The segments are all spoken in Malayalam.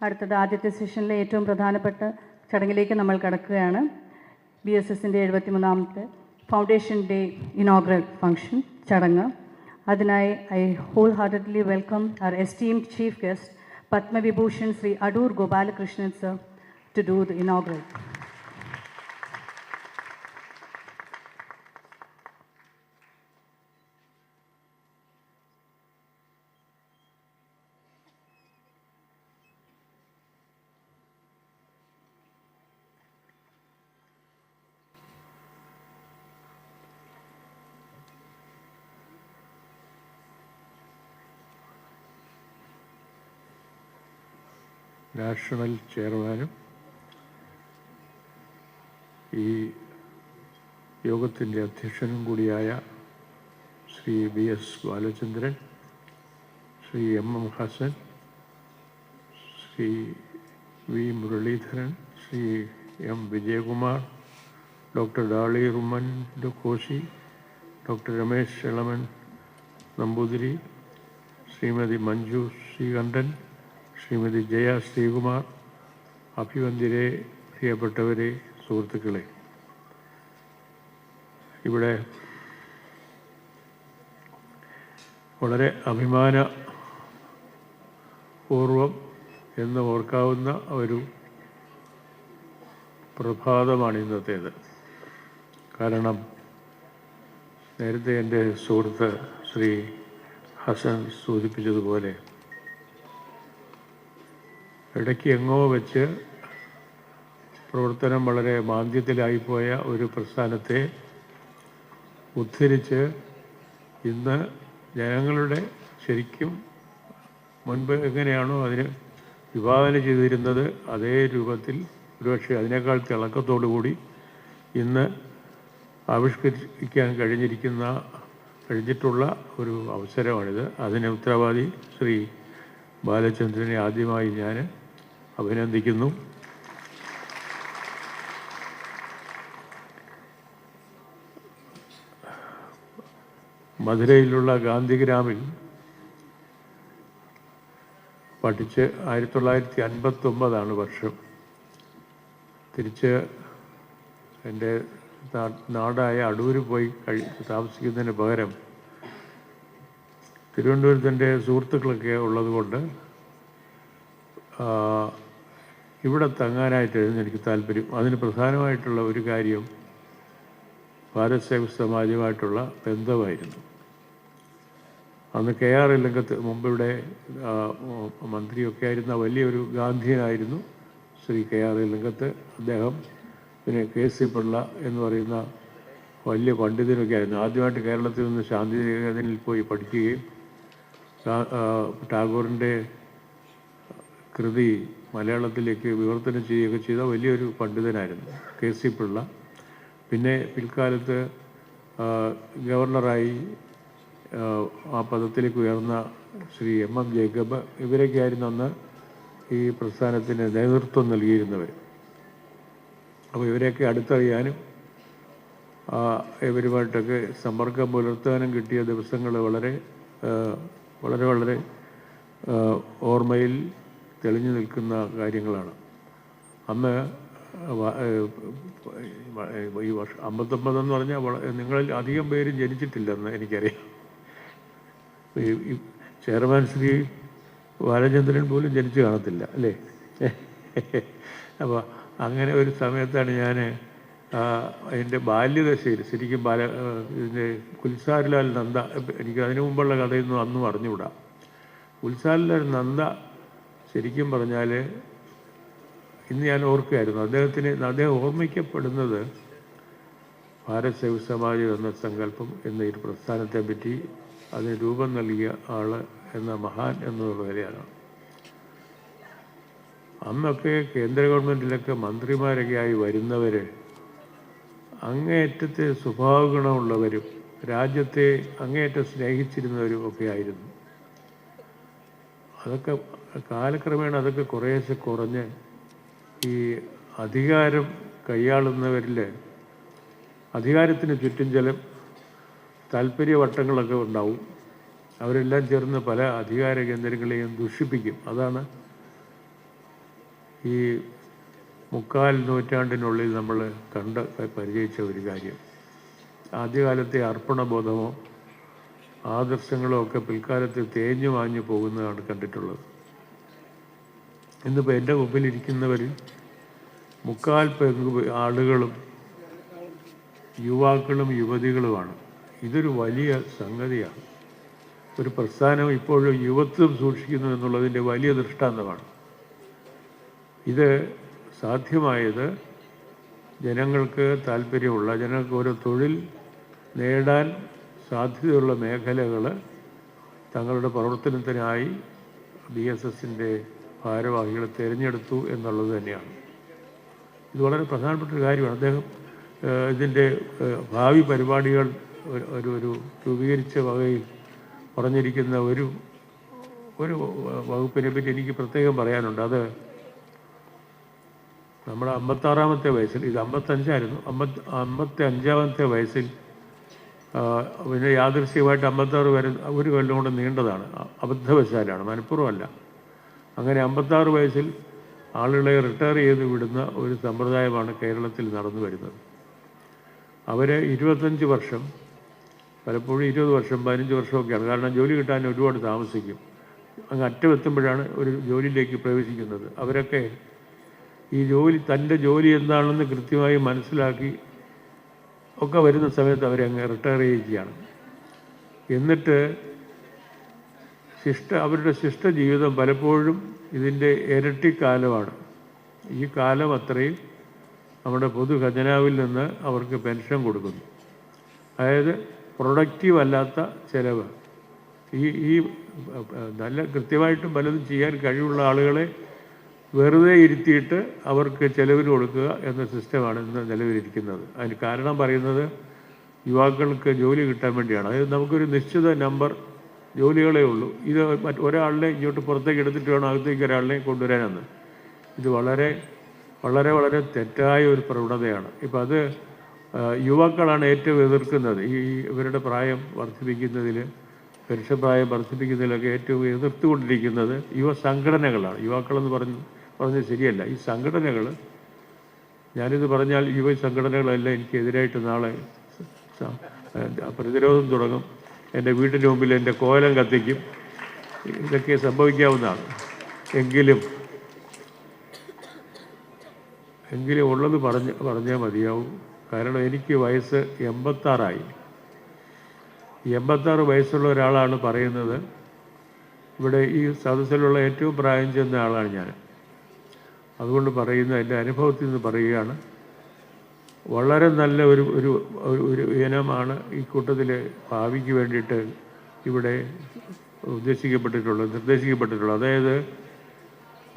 അടുത്തത് ആദ്യത്തെ സെഷനിലെ ഏറ്റവും പ്രധാനപ്പെട്ട ചടങ്ങിലേക്ക് നമ്മൾ കടക്കുകയാണ്. BSSൻ്റെ 73ാമത്തെ ഫൗണ്ടേഷൻ ഡേ ഇനോഗ്രൽ ഫംഗ്ഷൻ ചടങ്ങ്. അതിനായി I wholeheartedly welcome our esteemed chief guest Padma Vibhushan Shri Adoor Gopalakrishnan sir to do the inaugural. National ചെയർമാനും ഈ യോഗത്തിൻ്റെ അധ്യക്ഷനും കൂടിയായ Shri BS Balachandran, Shri MM Hassan, Shri V Muraleedharan, Shri M Vijayakumar, doctor Dolly റുമൻ കോശി, ഡോക്ടർ രമേശ് എളമൻ നമ്പൂതിരി, ശ്രീമതി മഞ്ജു ശ്രീകണ്ഠൻ, ശ്രീമതി ജയ ശ്രീകുമാർ, അഭിവന്ദ്യരെ, പ്രിയപ്പെട്ടവരെ, സുഹൃത്തുക്കളെ, ഇവിടെ വളരെ അഭിമാനപൂർവം എന്ന് ഓർക്കാവുന്ന ഒരു പ്രഭാതമാണ് ഇന്നത്തേത്. കാരണം നേരത്തെ എൻ്റെ സുഹൃത്ത് ശ്രീ ഹസൻ സൂചിപ്പിച്ചതുപോലെ ഇടയ്ക്ക് എങ്ങോ വെച്ച് പ്രവർത്തനം വളരെ മാന്ദ്യത്തിലായിപ്പോയ ഒരു പ്രസ്ഥാനത്തെ ഉദ്ധരിച്ച് ഇന്ന് ജനങ്ങളുടെ ശരിക്കും മുൻപ് എങ്ങനെയാണോ അതിന് വിഭാവന ചെയ്തിരുന്നത് അതേ രൂപത്തിൽ ഒരുപക്ഷെ അതിനേക്കാൾ തിളക്കത്തോടുകൂടി ഇന്ന് ആവിഷ്കരിക്കാൻ കഴിഞ്ഞിട്ടുള്ള ഒരു അവസരമാണിത്. അതിന് ഉത്തരവാദി ശ്രീ ബാലചന്ദ്രനെ ആദ്യമായി ഞാൻ അഭിനന്ദിക്കുന്നു. മധുരയിലുള്ള ഗാന്ധിഗ്രാമിൽ പഠിച്ച് 1959 വർഷം തിരിച്ച് എൻ്റെ നാടായ അടൂർ പോയി താമസിക്കുന്നതിന് പകരം തിരുവനന്തപുരത്തിൻ്റെ സുഹൃത്തുക്കളൊക്കെ ഉള്ളതുകൊണ്ട് ഇവിടെ തങ്ങാനായിട്ടായിരുന്നു എനിക്ക് താല്പര്യം. അതിന് പ്രധാനമായിട്ടുള്ള ഒരു കാര്യം ഭാരത് സേവ സമാജമായിട്ടുള്ള ബന്ധമായിരുന്നു. അന്ന് KR ഇല്ലങ്കത്ത് മുമ്പിവിടെ മന്ത്രിയൊക്കെ ആയിരുന്ന വലിയൊരു ഗാന്ധിയനായിരുന്നു ശ്രീ KR ഇല്ലങ്കത്ത്. അദ്ദേഹം പിന്നെ KC പിള്ള എന്ന് പറയുന്ന വലിയ പണ്ഡിതനൊക്കെ ആയിരുന്നു. ആദ്യമായിട്ട് കേരളത്തിൽ നിന്ന് ശാന്തിനികേതനിൽ പോയി പഠിക്കുകയും ടാഗോറിൻ്റെ കൃതി മലയാളത്തിലേക്ക് വിവർത്തനം ചെയ്യുകയൊക്കെ ചെയ്ത വലിയൊരു പണ്ഡിതനായിരുന്നു KC പിള്ള. പിന്നെ പിൽക്കാലത്ത് ഗവർണറായി ആ പദത്തിലേക്ക് ഉയർന്ന ശ്രീ MM ജേക്കബ്, ഇവരൊക്കെയായിരുന്നു അന്ന് ഈ പ്രസ്ഥാനത്തിന് നേതൃത്വം നൽകിയിരുന്നവർ. അപ്പോൾ ഇവരെയൊക്കെ അടുത്തറിയാനും ഇവരുമായിട്ടൊക്കെ സമ്പർക്കം പുലർത്താനും കിട്ടിയ ദിവസങ്ങൾ വളരെ ഓർമ്മയിൽ തെളിഞ്ഞു നിൽക്കുന്ന കാര്യങ്ങളാണ്. അന്ന് ഈ വർഷം 59 എന്ന് പറഞ്ഞാൽ നിങ്ങളിൽ അധികം പേരും ജനിച്ചിട്ടില്ലെന്ന് എനിക്കറിയാം. ഈ ചെയർമാൻ ശ്രീ ബാലചന്ദ്രൻ പോലും ജനിച്ചു കാണത്തില്ല അല്ലേ? അപ്പോൾ അങ്ങനെ ഒരു സമയത്താണ് ഞാൻ എൻ്റെ ബാല്യദശയിൽ ശരിക്കും ഇതിൻ്റെ കുൽസാരിലാൽ നന്ദ, എനിക്ക് അതിനു മുമ്പുള്ള കഥയൊന്നും അന്നും അറിഞ്ഞുകൂടാ. കുൽസാരിലാൽ നന്ദ ശരിക്കും പറഞ്ഞാൽ ഇന്ന് ഞാൻ ഓർക്കുകയായിരുന്നു. അദ്ദേഹം ഓർമ്മിക്കപ്പെടുന്നത് ഭാരത് സേവ സമാജം എന്ന സങ്കല്പം എന്ന ഈ പ്രസ്ഥാനത്തെ പറ്റി അതിന് രൂപം നൽകിയ ആൾ എന്ന മഹാൻ എന്നുള്ള നിലയാണ്. അന്നൊക്കെ കേന്ദ്ര ഗവൺമെൻറ്റിലൊക്കെ മന്ത്രിമാരൊക്കെ ആയി വരുന്നവർ അങ്ങേയറ്റത്തെ സ്വഭാവ ഗുണമുള്ളവരും രാജ്യത്തെ അങ്ങേയറ്റം സ്നേഹിച്ചിരുന്നവരും ഒക്കെ ആയിരുന്നു. അതൊക്കെ കാലക്രമേണ അതൊക്കെ കുറേശ്ശെ കുറഞ്ഞ് ഈ അധികാരം കൈയാളുന്നവരിൽ അധികാരത്തിന് ചുറ്റും ചില താല്പര്യവട്ടങ്ങളൊക്കെ ഉണ്ടാവും. അവരെല്ലാം ചേർന്ന് പല അധികാര കേന്ദ്രങ്ങളെയും ദുഷിപ്പിക്കും. അതാണ് ഈ മുക്കാൽ നൂറ്റാണ്ടിനുള്ളിൽ നമ്മൾ പരിചയിച്ച ഒരു കാര്യം. ആദ്യകാലത്തെ അർപ്പണബോധമോ ആദർശങ്ങളോ ഒക്കെ പിൽക്കാലത്ത് തേഞ്ഞു മാഞ്ഞു പോകുന്നതാണ് കണ്ടിട്ടുള്ളത്. ഇന്നിപ്പോൾ എൻ്റെ മുമ്പിലിരിക്കുന്നവരിൽ മുക്കാൽ ആളുകളും യുവാക്കളും യുവതികളുമാണ്. ഇതൊരു വലിയ സംഗതിയാണ്. ഒരു പ്രസ്ഥാനം ഇപ്പോഴും യുവത്വം സൂക്ഷിക്കുന്നു എന്നുള്ളതിൻ്റെ വലിയ ദൃഷ്ടാന്തമാണ്. ഇത് സാധ്യമായത് ജനങ്ങൾക്ക് താല്പര്യമുള്ള, ജനങ്ങൾക്ക് ഓരോ തൊഴിൽ നേടാൻ സാധ്യതയുള്ള മേഖലകൾ തങ്ങളുടെ പ്രവർത്തനത്തിനായി BSSൻ്റെ ഭാരവാഹികളെ തിരഞ്ഞെടുത്തു എന്നുള്ളത് തന്നെയാണ്. ഇത് വളരെ പ്രധാനപ്പെട്ട ഒരു കാര്യമാണ്. അദ്ദേഹം ഇതിൻ്റെ ഭാവി പരിപാടികൾ ഒരു രൂപീകരിച്ച വകയിൽ പറഞ്ഞിരിക്കുന്ന ഒരു വകുപ്പിനെ പറ്റി എനിക്ക് പ്രത്യേകം പറയാനുണ്ട്. അത് നമ്മുടെ 56-ാമത്തെ വയസ്സിൽ, ഇത് 55ആയിരുന്നു, 55-ാമത്തെ വയസ്സിൽ, പിന്നെ യാദൃശ്ചികമായിട്ട് 56 വരെ ഒരു കൊല്ലം കൊണ്ട് നീണ്ടതാണ്, അബദ്ധവശാലാണ്, മനഃപൂർവ്വമല്ല. അങ്ങനെ 56 വയസ്സിൽ ആളുകളെ റിട്ടയർ ചെയ്ത് വിടുന്ന ഒരു സമ്പ്രദായമാണ് കേരളത്തിൽ നടന്നു വരുന്നത്. അവരെ 25 വർഷം, പലപ്പോഴും 20 വർഷം, 15 വർഷമൊക്കെയാണ്. കാരണം ജോലി കിട്ടാൻ ഒരുപാട് താമസിക്കും. അങ്ങ് അറ്റമെത്തുമ്പോഴാണ് ഒരു ജോലിയിലേക്ക് പ്രവേശിക്കുന്നത്. അവരൊക്കെ ഈ ജോലി, തൻ്റെ ജോലി എന്താണെന്ന് കൃത്യമായി മനസ്സിലാക്കി ഒക്കെ വരുന്ന സമയത്ത് അവരെ അങ്ങ് റിട്ടയർ ചെയ്യുകയാണ്. എന്നിട്ട് അവരുടെ ശിഷ്ട ജീവിതം പലപ്പോഴും ഇതിൻ്റെ ഇരട്ടിക്കാലമാണ്. ഈ കാലം അത്രയും നമ്മുടെ പൊതു ഖജനാവിൽ നിന്ന് അവർക്ക് പെൻഷൻ കൊടുക്കുന്നു. അതായത് പ്രൊഡക്റ്റീവ് അല്ലാത്ത ചിലവ്. ഈ നല്ല കൃത്യമായിട്ടും പലതും ചെയ്യാൻ കഴിവുള്ള ആളുകളെ വെറുതെ ഇരുത്തിയിട്ട് അവർക്ക് ചിലവിന് കൊടുക്കുക എന്ന സിസ്റ്റമാണ് ഇന്ന് നിലവിലിരിക്കുന്നത്. അതിന് കാരണം പറയുന്നത് യുവാക്കൾക്ക് ജോലി കിട്ടാൻ വേണ്ടിയാണ്. അതായത് നമുക്കൊരു നിശ്ചിത നമ്പർ ജോലികളേ ഉള്ളൂ. ഇത് ഒരാളിനെ ഇങ്ങോട്ട് പുറത്തേക്ക് എടുത്തിട്ട് വേണം അകത്തേക്ക് ഒരാളിനെ കൊണ്ടുവരാനെന്ന്. ഇത് വളരെ വളരെ വളരെ തെറ്റായ ഒരു പ്രവണതയാണ്. ഇപ്പം അത് യുവാക്കളാണ് ഏറ്റവും എതിർക്കുന്നത്. ഇവരുടെ പ്രായം വർദ്ധിപ്പിക്കുന്നതിൽ, പെൻഷൻ പ്രായം വർദ്ധിപ്പിക്കുന്നതിലൊക്കെ ഏറ്റവും എതിർത്തുകൊണ്ടിരിക്കുന്നത് യുവസംഘടനകളാണ്. യുവാക്കളെന്ന് പറഞ്ഞത് ശരിയല്ല. ഈ സംഘടനകൾ, ഞാനിത് പറഞ്ഞാൽ യുവ സംഘടനകളെല്ലാം എനിക്കെതിരായിട്ട് നാളെ പ്രതിരോധം തുടങ്ങും. എൻ്റെ വീട്ടിന് മുമ്പിൽ എൻ്റെ കോലം കത്തിക്കും. ഇതൊക്കെ സംഭവിക്കാവുന്നതാണ്. എങ്കിലും ഉള്ളത് പറഞ്ഞാൽ മതിയാവും. കാരണം എനിക്ക് വയസ്സ് 86ആയി. 86 വയസ്സുള്ള ഒരാളാണ് പറയുന്നത്. ഇവിടെ ഈ സദസ്സിലുള്ള ഏറ്റവും പ്രായം ചെന്ന ആളാണ് ഞാൻ. അതുകൊണ്ട് പറയുന്ന എൻ്റെ അനുഭവത്തിൽ നിന്ന് പറയുകയാണ്. വളരെ നല്ല ഒരു ഇനമാണ് ഈ കൂട്ടത്തിൽ ഭാവിക്ക് വേണ്ടിയിട്ട് ഇവിടെ നിർദ്ദേശിക്കപ്പെട്ടിട്ടുള്ളത്. അതായത്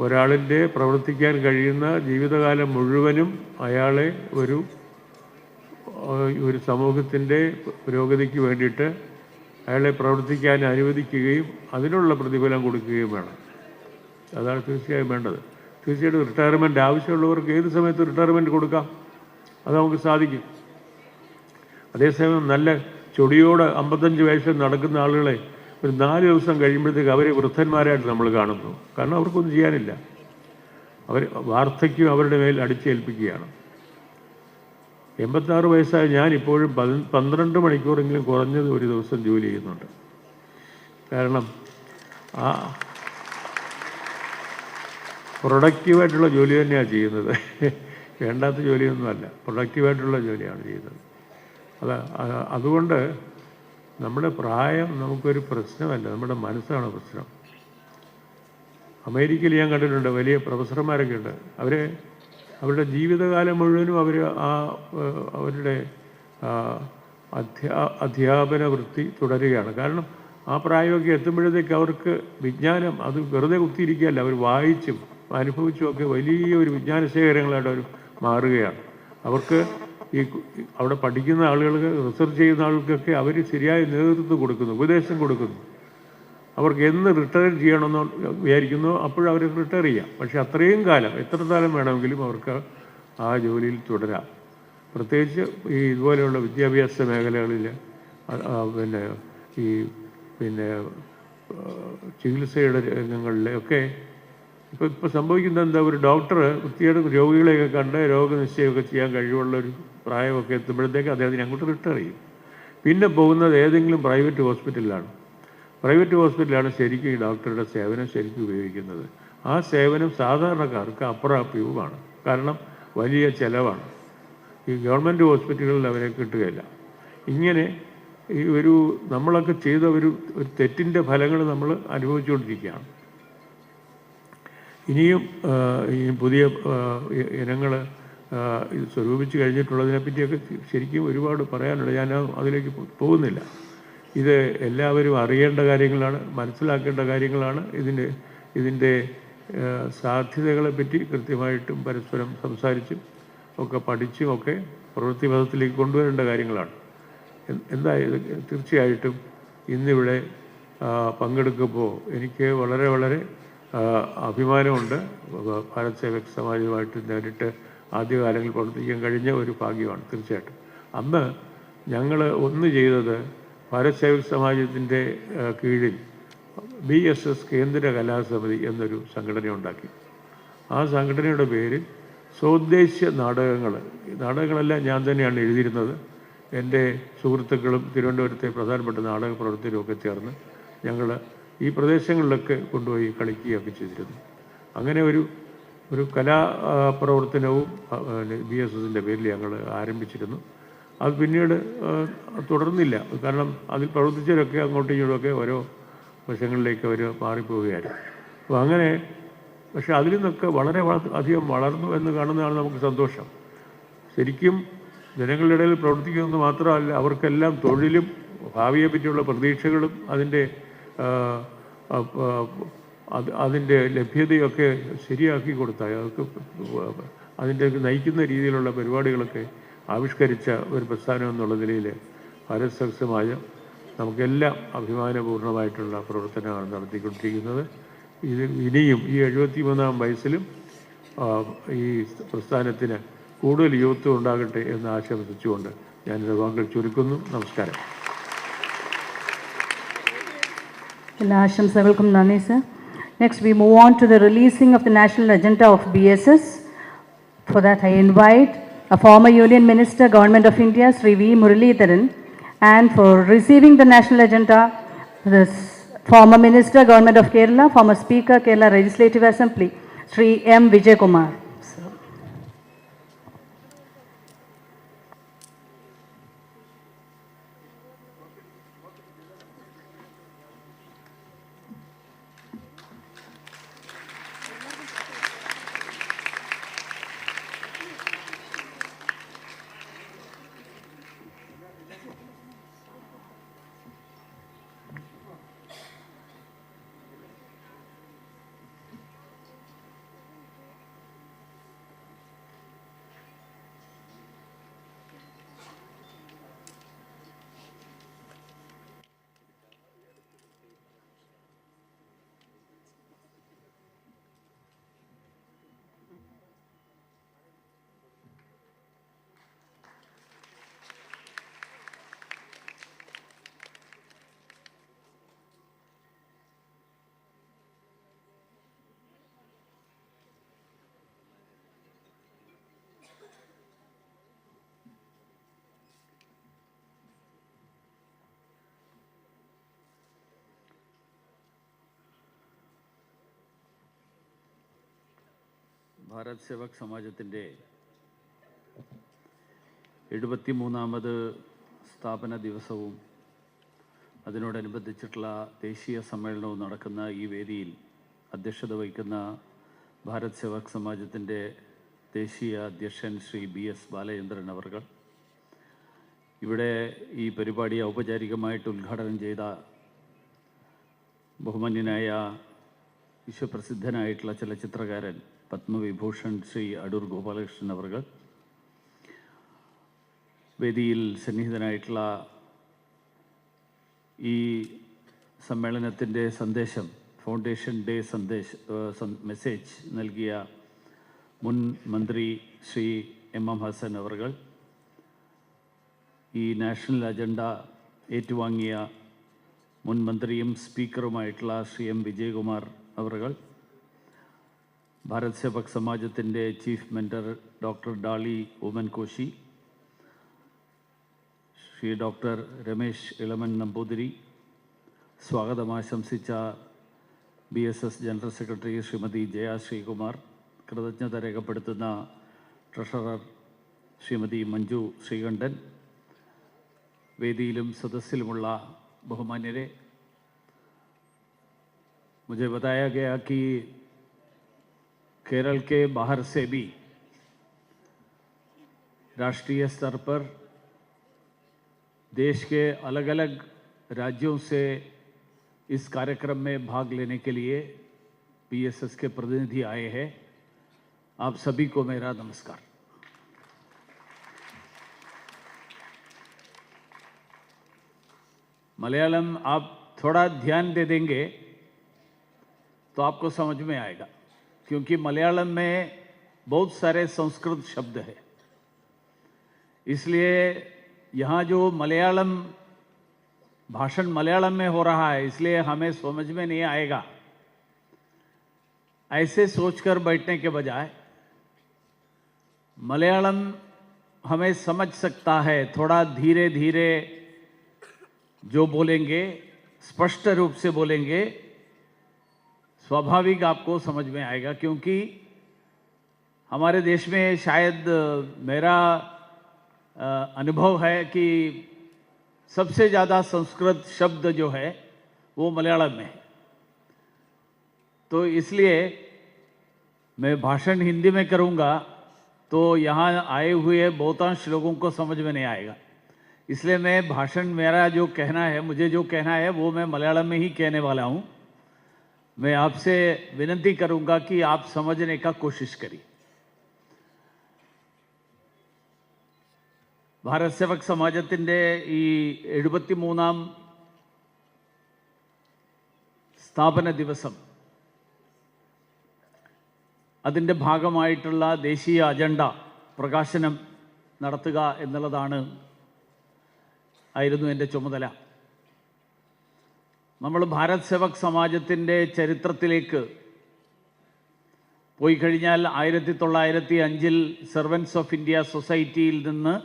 ഒരാളിൻ്റെ പ്രവർത്തിക്കാൻ കഴിയുന്ന ജീവിതകാലം മുഴുവനും അയാളെ ഒരു സമൂഹത്തിൻ്റെ പുരോഗതിക്ക് വേണ്ടിയിട്ട് അയാളെ പ്രവർത്തിക്കാൻ അനുവദിക്കുകയും അതിനുള്ള പ്രതിഫലം കൊടുക്കുകയും വേണം. അതാണ് തീർച്ചയായും വേണ്ടത്. തീർച്ചയായിട്ടും റിട്ടയർമെൻറ്റ് ആവശ്യമുള്ളവർക്ക് ഏത് സമയത്ത് റിട്ടയർമെൻറ്റ് കൊടുക്കാം. അത് നമുക്ക് സാധിക്കും. അതേസമയം നല്ല ചൊടിയോടെ 55 വയസ്സിൽ നടക്കുന്ന ആളുകളെ ഒരു 4 ദിവസം കഴിയുമ്പോഴത്തേക്ക് അവരെ വൃദ്ധന്മാരായിട്ട് നമ്മൾ കാണുന്നു. കാരണം അവർക്കൊന്നും ചെയ്യാനില്ല. വാർദ്ധക്യം അവരുടെ മേൽ അടിച്ചേൽപ്പിക്കുകയാണ്. 86 വയസ്സായ ഞാൻ ഇപ്പോഴും 12 മണിക്കൂറെങ്കിലും കുറഞ്ഞത് ഒരു ദിവസം ജോലി ചെയ്യുന്നുണ്ട്. കാരണം പ്രൊഡക്റ്റീവായിട്ടുള്ള ജോലി തന്നെയാണ് ചെയ്യുന്നത്. വേണ്ടാത്ത ജോലിയൊന്നുമല്ല, പ്രൊഡക്റ്റീവായിട്ടുള്ള ജോലിയാണ് ചെയ്യുന്നത്. അതുകൊണ്ട് നമ്മുടെ പ്രായം നമുക്കൊരു പ്രശ്നമല്ല, നമ്മുടെ മനസ്സാണ് പ്രശ്നം. അമേരിക്കയിൽ ഞാൻ കണ്ടിട്ടുണ്ട്, വലിയ പ്രൊഫസർമാരൊക്കെ ഉണ്ട്. അവരുടെ ജീവിതകാലം മുഴുവനും അവരുടെ അധ്യാപന വൃത്തി തുടരുകയാണ്. കാരണം ആ പ്രായമൊക്കെ എത്തുമ്പോഴത്തേക്ക് അവർക്ക് വിജ്ഞാനം അത് വെറുതെ കുത്തിയിരിക്കുകയല്ല, അവർ വായിച്ചും അനുഭവിച്ചുമൊക്കെ വലിയൊരു വിജ്ഞാനശേഖരങ്ങളായിട്ട് അവർ മാറുകയാണ്. അവർക്ക് അവിടെ പഠിക്കുന്ന ആളുകൾക്ക്, റിസർച്ച് ചെയ്യുന്ന ആളുകൾക്കൊക്കെ അവർ ശരിയായ നേതൃത്വം കൊടുക്കുന്നു, ഉപദേശം കൊടുക്കുന്നു. അവർക്ക് എന്ന് റിട്ടയർ ചെയ്യണമെന്ന് വിചാരിക്കുന്നു അപ്പോഴവർ റിട്ടയർ ചെയ്യാം. പക്ഷേ അത്രയും കാലം, എത്ര കാലം വേണമെങ്കിലും അവർക്ക് ആ ജോലിയിൽ തുടരാം. പ്രത്യേകിച്ച് ഇതുപോലെയുള്ള വിദ്യാഭ്യാസ മേഖലകളിൽ, പിന്നെ ചികിത്സയുടെ രംഗങ്ങളിലൊക്കെ ഇപ്പോൾ സംഭവിക്കുന്നത് എന്താ, ഒരു ഡോക്ടർ വൃത്തിയുടെ രോഗികളെയൊക്കെ കണ്ട് രോഗനിശ്ചയമൊക്കെ ചെയ്യാൻ കഴിവുള്ളൊരു പ്രായമൊക്കെ എത്തുമ്പോഴത്തേക്ക് അദ്ദേഹത്തിന് അങ്ങോട്ട് റിട്ടയർ ചെയ്യും. പിന്നെ പോകുന്നത് ഏതെങ്കിലും പ്രൈവറ്റ് ഹോസ്പിറ്റലിലാണ്. പ്രൈവറ്റ് ഹോസ്പിറ്റലാണ് ശരിക്കും ഈ ഡോക്ടറുടെ സേവനം ശരിക്കും ഉപയോഗിക്കുന്നത്. ആ സേവനം സാധാരണക്കാർക്ക് അപ്രാപ്യവുമാണ്. കാരണം വലിയ ചിലവാണ്. ഈ ഗവൺമെൻറ് ഹോസ്പിറ്റലുകളിൽ അവരെ കിട്ടുകയില്ല. ഇങ്ങനെ ഈ നമ്മളൊക്കെ ചെയ്ത ഒരു തെറ്റിൻ്റെ ഫലങ്ങൾ നമ്മൾ അനുഭവിച്ചുകൊണ്ടിരിക്കുകയാണ്. ഇനിയും ഈ പുതിയ ഇനങ്ങൾ ഇത് സ്വരൂപിച്ച് കഴിഞ്ഞിട്ടുള്ളതിനെ പറ്റിയൊക്കെ ശരിക്കും ഒരുപാട് പറയാനുണ്ട്. ഞാൻ അതിലേക്ക് പോകുന്നില്ല. ഇത് എല്ലാവരും അറിയേണ്ട കാര്യങ്ങളാണ്, മനസ്സിലാക്കേണ്ട കാര്യങ്ങളാണ്. ഇതിൻ്റെ സാധ്യതകളെ പറ്റി കൃത്യമായിട്ടും പരസ്പരം സംസാരിച്ചും ഒക്കെ പഠിച്ചും ഒക്കെ പ്രവൃത്തിപഥത്തിലേക്ക് കൊണ്ടുവരേണ്ട കാര്യങ്ങളാണ്. എന്തായാലും തീർച്ചയായിട്ടും ഇന്നിവിടെ പങ്കെടുക്കുമ്പോൾ എനിക്ക് വളരെ വളരെ അഭിമാനമുണ്ട്. ഭാരത് സേവക് സമാജുമായിട്ട് നേരിട്ട് ആദ്യകാലങ്ങളിൽ പ്രവർത്തിക്കാൻ കഴിഞ്ഞ ഒരു ഭാഗ്യമാണ് തീർച്ചയായിട്ടും. അന്ന് ഞങ്ങൾ ഒന്ന് ചെയ്തത് ഭാരത് സേവക് സമാജത്തിൻ്റെ കീഴിൽ BSS കേന്ദ്ര കലാസമിതി എന്നൊരു സംഘടന ഉണ്ടാക്കി. ആ സംഘടനയുടെ പേരിൽ സ്വദേശീയ നാടകങ്ങളെല്ലാം ഞാൻ തന്നെയാണ് എഴുതിയിരുന്നത്. എൻ്റെ സുഹൃത്തുക്കളും തിരുവനന്തപുരത്തെ പ്രധാനപ്പെട്ട നാടക പ്രവർത്തകരുമൊക്കെ ചേർന്ന് ഞങ്ങൾ ഈ പ്രദേശങ്ങളിലൊക്കെ കൊണ്ടുപോയി കളിക്കുകയൊക്കെ ചെയ്തിരുന്നു. അങ്ങനെ ഒരു കലാപ്രവർത്തനവും BSSൻ്റെ പേരിൽ ഞങ്ങൾ ആരംഭിച്ചിരുന്നു. അത് പിന്നീട് തുടർന്നില്ല. കാരണം അതിൽ പ്രവർത്തിച്ചവരൊക്കെ അങ്ങോട്ടും ഇങ്ങോട്ടുമൊക്കെ ഓരോ വശങ്ങളിലേക്ക് അവർ മാറിപ്പോവുകയായിരുന്നു. അപ്പോൾ അങ്ങനെ പക്ഷേ അതിൽ നിന്നൊക്കെ വളരെ അധികം വളർന്നു എന്ന് കാണുന്നതാണ് നമുക്ക് സന്തോഷം. ശരിക്കും ജനങ്ങളുടെ ഇടയിൽ പ്രവർത്തിക്കുന്നത് മാത്രമല്ല, അവർക്കെല്ലാം തൊഴിലും ഭാവിയെ പറ്റിയുള്ള പ്രതീക്ഷകളും അതിൻ്റെ ലഭ്യതയൊക്കെ ശരിയാക്കി കൊടുത്താൽ അതിൻ്റെ നയിക്കുന്ന രീതിയിലുള്ള പരിപാടികളൊക്കെ ആവിഷ്കരിച്ച ഒരു പ്രസ്ഥാനം എന്നുള്ള നിലയിൽ ഭാരത് സേവക് സമാജം നമുക്കെല്ലാം അഭിമാനപൂർണ്ണമായിട്ടുള്ള പ്രവർത്തനമാണ് നടത്തിക്കൊണ്ടിരിക്കുന്നത്. ഇത് ഇനിയും ഈ 73-ാം വയസ്സിലും ഈ പ്രസ്ഥാനത്തിന് കൂടുതൽ യൂത്ത് ഉണ്ടാകട്ടെ എന്ന് ആശംസിച്ചുകൊണ്ട് ഞാനിത് വാക്കുകൾ ചുരുക്കുന്നു. നമസ്കാരം. എല്ലാ ആശംസകൾക്കും നന്ദി sir. Next we move on to the releasing of the national agenda of BSS. For that I invite a former Union Minister, Government of India, Sri V. Muralidharan, and for receiving the national agenda, this former Minister, Government of Kerala, former Speaker, Kerala Legislative Assembly, Sri M. Vijay Kumar. Bharat Sevak സമാജത്തിൻ്റെ 73-ാമത് സ്ഥാപന ദിവസവും അതിനോടനുബന്ധിച്ചിട്ടുള്ള ദേശീയ സമ്മേളനവും നടക്കുന്ന ഈ വേദിയിൽ അധ്യക്ഷത വഹിക്കുന്ന ഭാരത് സേവക് സമാജത്തിൻ്റെ ദേശീയ അധ്യക്ഷൻ ശ്രീ BS ബാലചന്ദ്രൻ അവർകൾ, ഇവിടെ ഈ പരിപാടി ഔപചാരികമായിട്ട് ഉദ്ഘാടനം ചെയ്ത ബഹുമാന്യനായ വിശ്വപ്രസിദ്ധനായിട്ടുള്ള ചലച്ചിത്രകാരൻ പത്മവിഭൂഷൺ ശ്രീ അടൂർ ഗോപാലകൃഷ്ണൻ അവർകൾ, വേദിയിൽ സന്നിഹിതനായിട്ടുള്ള ഈ സമ്മേളനത്തിൻ്റെ സന്ദേശം ഫൗണ്ടേഷൻ ഡേ മെസ്സേജ് നൽകിയ മുൻ മന്ത്രി ശ്രീ M. ഹസൻ അവർകൾ, ഈ നാഷണൽ അജണ്ട ഏറ്റുവാങ്ങിയ മുൻ മന്ത്രിയും സ്പീക്കറുമായിട്ടുള്ള ശ്രീ M. വിജയകുമാർ അവർകൾ, ഭാരത് സേവക് സമാജത്തിൻ്റെ chief mentor doctor Dolly Oommen Koshy, Shri doctor Ramesh Elaman Namboothiri, സ്വാഗതം ആശംസിച്ച BSS general secretary Shrimati Jaya Sreekumar, കൃതജ്ഞത രേഖപ്പെടുത്തുന്ന ട്രഷറർ ശ്രീമതി മഞ്ജു ശ്രീകണ്ഠൻ, വേദിയിലും സദസ്സിലുമുള്ള ബഹുമാന്യരെ, मुझे बताया गया कि केरल के बाहर से भी राष्ट्रीय स्तर पर देश के अलग अलग राज्यों से इस कार्यक्रम में भाग लेने के लिए BSS के प्रतिनिधि आए हैं। आप सभी को मेरा नमस्कार। मलयालम आप थोड़ा ध्यान दे देंगे तो आपको समझ में आएगा, क्योंकि मलयालम में बहुत सारे संस्कृत शब्द हैं। इसलिए यहाँ जो मलयालम भाषण मलयालम में हो रहा है, इसलिए हमें समझ में नहीं आएगा। ऐसे सोचकर बैठने के बजाय मलयालम हमें समझ सकता है, थोड़ा धीरे धीरे जो बोलेंगे, स्पष्ट रूप से बोलेंगे, स्वाभाविक आपको समझ में आएगा। क्योंकि हमारे देश में शायद मेरा अनुभव है कि सबसे ज़्यादा संस्कृत शब्द जो है वो मलयालम में है। तो इसलिए मैं भाषण हिंदी में करूँगा तो यहाँ आए हुए बहुतांश लोगों को समझ में नहीं आएगा। इसलिए मैं भाषण, मेरा जो कहना है, मुझे जो कहना है वो मैं मलयालम में ही कहने वाला हूँ। मैं आपसे विनती करूंगा कि आप समझने का कोशिश करिए। ഭാരത് സേവക് സമാജത്തിൻ്റെ ഈ 73ാം സ്ഥാപന ദിവസം, അതിൻ്റെ ഭാഗമായിട്ടുള്ള ദേശീയ അജണ്ട പ്രകാശനം നടത്തുക ആയിരുന്നു എൻ്റെ ചുമതല. നമ്മൾ ഭാരത് സേവക് സമാജത്തിൻ്റെ ചരിത്രത്തിലേക്ക് പോയി കഴിഞ്ഞാൽ 1905 സെർവൻസ് ഓഫ് ഇന്ത്യ സൊസൈറ്റിയിൽ നിന്ന്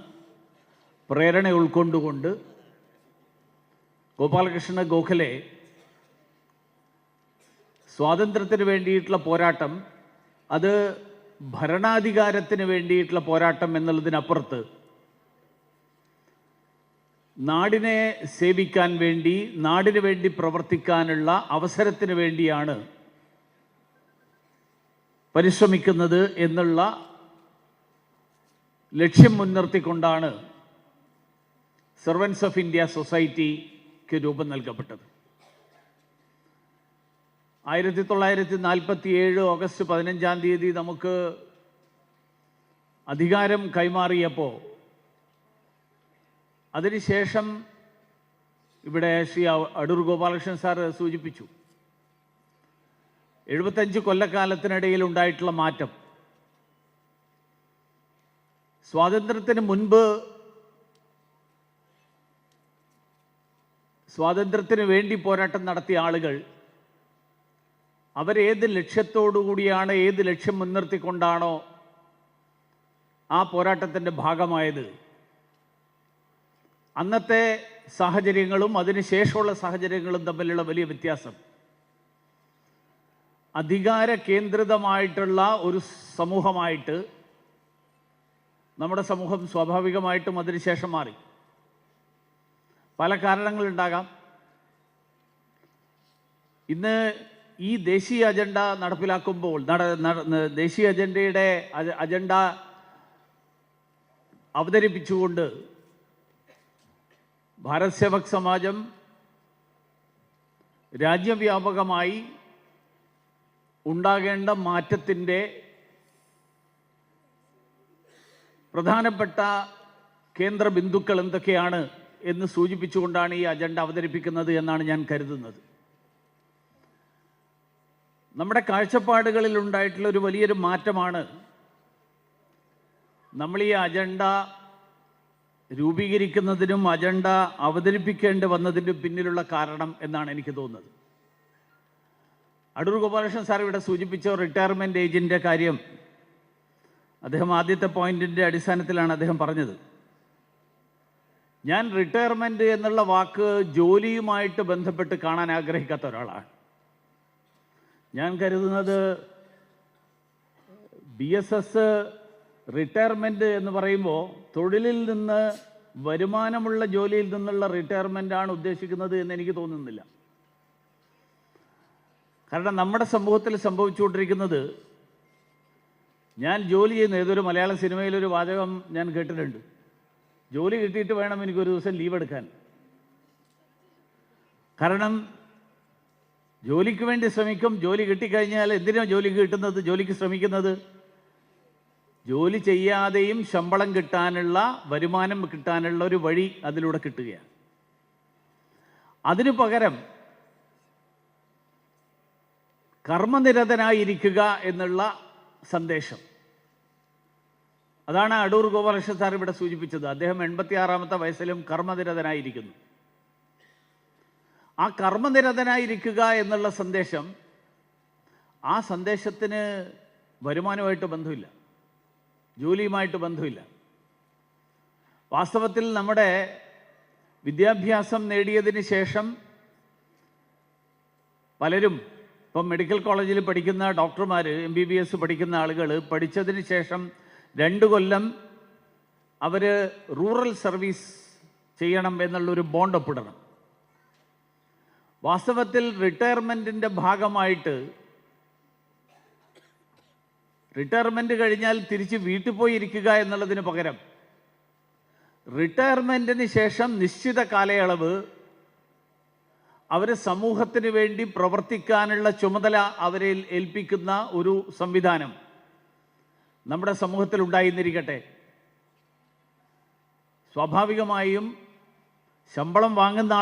പ്രേരണ ഉൾക്കൊണ്ടുകൊണ്ട് ഗോപാലകൃഷ്ണ ഗോഖലെ സ്വാതന്ത്ര്യത്തിന് വേണ്ടിയിട്ടുള്ള പോരാട്ടം, അത് ഭരണാധികാരത്തിന് വേണ്ടിയിട്ടുള്ള പോരാട്ടം എന്നുള്ളതിനപ്പുറത്ത് നാടിനെ സേവിക്കാൻ വേണ്ടി, നാടിന് വേണ്ടി പ്രവർത്തിക്കാനുള്ള അവസരത്തിന് വേണ്ടിയാണ് പരിശ്രമിക്കുന്നത് എന്നുള്ള ലക്ഷ്യം മുൻനിർത്തിക്കൊണ്ടാണ് സെർവൻസ് ഓഫ് ഇന്ത്യ സൊസൈറ്റിക്ക് രൂപം നൽകപ്പെട്ടത്. 1947 ഓഗസ്റ്റ് 15-ാം തീയതി നമുക്ക് അധികാരം കൈമാറിയപ്പോൾ അതിനുശേഷം ഇവിടെ ശ്രീ അടൂർ ഗോപാലകൃഷ്ണൻ സാർ സൂചിപ്പിച്ചു, 75 കൊല്ലക്കാലത്തിനിടയിൽ ഉണ്ടായിട്ടുള്ള മാറ്റം. സ്വാതന്ത്ര്യത്തിന് മുൻപ്, സ്വാതന്ത്ര്യത്തിന് വേണ്ടി പോരാട്ടം നടത്തിയ ആളുകൾ അവരേത് ലക്ഷ്യത്തോടുകൂടിയാണ്, ഏത് ലക്ഷ്യം മുൻനിർത്തിക്കൊണ്ടാണോ ആ പോരാട്ടത്തിൻ്റെ ഭാഗമായത്, അന്നത്തെ സാഹചര്യങ്ങളും അതിനുശേഷമുള്ള സാഹചര്യങ്ങളും തമ്മിലുള്ള വലിയ വ്യത്യാസം. അധികാര കേന്ദ്രിതമായിട്ടുള്ള ഒരു സമൂഹമായിട്ട് നമ്മുടെ സമൂഹം സ്വാഭാവികമായിട്ടും അതിനുശേഷം മാറി. പല കാരണങ്ങളുണ്ടാകാം. ഇന്ന് ഈ ദേശീയ അജണ്ട നടപ്പിലാക്കുമ്പോൾ, ദേശീയ അജണ്ടയുടെ അജണ്ട അവതരിപ്പിച്ചുകൊണ്ട് ഭാരത് സേവക് സമാജം രാജ്യവ്യാപകമായി ഉണ്ടാകേണ്ട മാറ്റത്തിൻ്റെ പ്രധാനപ്പെട്ട കേന്ദ്ര ബിന്ദുക്കൾ എന്തൊക്കെയാണ് എന്ന് സൂചിപ്പിച്ചുകൊണ്ടാണ് ഈ അജണ്ട അവതരിപ്പിക്കുന്നത് എന്നാണ് ഞാൻ കരുതുന്നത്. നമ്മുടെ കാഴ്ചപ്പാടുകളിൽ ഉണ്ടായിട്ടുള്ള ഒരു വലിയൊരു മാറ്റമാണ് നമ്മൾ ഈ അജണ്ട രൂപീകരിക്കുന്നതിനും അജണ്ട അവതരിപ്പിക്കേണ്ടി വന്നതിൻ്റെ പിന്നിലുള്ള കാരണം എന്നാണ് എനിക്ക് തോന്നുന്നത്. അടൂർ ഗോപാലകൃഷ്ണൻ സാർ ഇവിടെ സൂചിപ്പിച്ച റിട്ടയർമെൻറ്റ് ഏജിൻ്റെ കാര്യം അദ്ദേഹം ആദ്യത്തെ പോയിന്റിൻ്റെ അടിസ്ഥാനത്തിലാണ് അദ്ദേഹം പറഞ്ഞത്. ഞാൻ റിട്ടയർമെൻറ്റ് എന്നുള്ള വാക്ക് ജോലിയുമായിട്ട് ബന്ധപ്പെട്ട് കാണാൻ ആഗ്രഹിക്കാത്ത ഒരാളാണ്. ഞാൻ കരുതുന്നത് BSS റിട്ടയർമെൻറ്റ് എന്ന് പറയുമ്പോൾ തൊഴിലിൽ നിന്ന്, വരുമാനമുള്ള ജോലിയിൽ നിന്നുള്ള റിട്ടയർമെൻ്റാണ് ഉദ്ദേശിക്കുന്നത് എന്ന് എനിക്ക് തോന്നുന്നില്ല. കാരണം നമ്മുടെ സമൂഹത്തിൽ സംഭവിച്ചുകൊണ്ടിരിക്കുന്നത്, ഞാൻ ജോലി ചെയ്യുന്ന ഏതൊരു മലയാള സിനിമയിലൊരു വാചകം ഞാൻ കേട്ടിട്ടുണ്ട്, ജോലി കിട്ടിയിട്ട് വേണം എനിക്കൊരു ദിവസം ലീവ് എടുക്കാൻ. കാരണം ജോലിക്ക് വേണ്ടി ശ്രമിക്കും, ജോലി കിട്ടിക്കഴിഞ്ഞാൽ എന്തിനാണ് ജോലിക്ക് കിട്ടുന്നത്, ജോലിക്ക് ശ്രമിക്കുന്നത്? ജോലി ചെയ്യാതെയും ശമ്പളം കിട്ടാനുള്ള, വരുമാനം കിട്ടാനുള്ള ഒരു വഴി അതിലൂടെ കിട്ടുകയാണ്. അതിനു പകരം കർമ്മനിരതനായിരിക്കുക എന്നുള്ള സന്ദേശം, അതാണ് അടൂർ ഗോപാലകൃഷ്ണൻ സാർ ഇവിടെ സൂചിപ്പിച്ചത്. അദ്ദേഹം 86-ാമത്തെ വയസ്സിലും കർമ്മനിരതനായിരിക്കുന്നു. ആ കർമ്മനിരതനായിരിക്കുക എന്നുള്ള സന്ദേശം, ആ സന്ദേശത്തിന് വരുമാനമായിട്ട് ബന്ധമില്ല, ജോലിയുമായിട്ട് ബന്ധമില്ല. വാസ്തവത്തിൽ നമ്മുടെ വിദ്യാഭ്യാസം നേടിയതിന് ശേഷം പലരും, ഇപ്പം മെഡിക്കൽ കോളേജിൽ പഠിക്കുന്ന ഡോക്ടർമാർ, MBBS പഠിക്കുന്ന ആളുകൾ പഠിച്ചതിന് ശേഷം 2 കൊല്ലം അവർ റൂറൽ സർവീസ് ചെയ്യണം എന്നുള്ളൊരു ബോണ്ട് ഒപ്പിടണം. വാസ്തവത്തിൽ റിട്ടയർമെൻറ്റിൻ്റെ ഭാഗമായിട്ട്, റിട്ടയർമെൻറ്റ് കഴിഞ്ഞാൽ തിരിച്ച് വീട്ടിൽ പോയി ഇരിക്കുക എന്നുള്ളതിന് പകരം റിട്ടയർമെൻറ്റിന് ശേഷം നിശ്ചിത കാലയളവ് അവർ സമൂഹത്തിന് വേണ്ടി പ്രവർത്തിക്കാനുള്ള ചുമതല അവരെ ഏൽപ്പിക്കുന്ന ഒരു സംവിധാനം നമ്മുടെ സമൂഹത്തിൽ ഉണ്ടായിരുന്നിരിക്കട്ടെ. സ്വാഭാവികമായും ശമ്പളം വാങ്ങുന്ന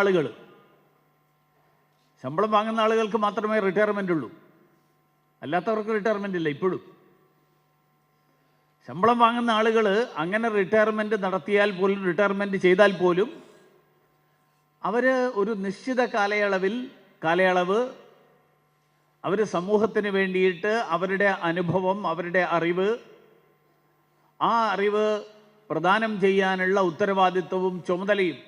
ആളുകൾക്ക് മാത്രമേ റിട്ടയർമെൻ്റ് ഉള്ളൂ, അല്ലാത്തവർക്ക് റിട്ടയർമെൻ്റ് ഇല്ല. ഇപ്പോഴും ശമ്പളം വാങ്ങുന്ന ആളുകൾ അങ്ങനെ റിട്ടയർമെൻറ്റ് നടത്തിയാൽ പോലും, റിട്ടയർമെൻറ്റ് ചെയ്താൽ പോലും അവർ ഒരു നിശ്ചിത കാലയളവ് അവർ സമൂഹത്തിന് വേണ്ടിയിട്ട് അവരുടെ അനുഭവം, അവരുടെ അറിവ്, ആ അറിവ് പ്രദാനം ചെയ്യാനുള്ള ഉത്തരവാദിത്വവും ചുമതലയും,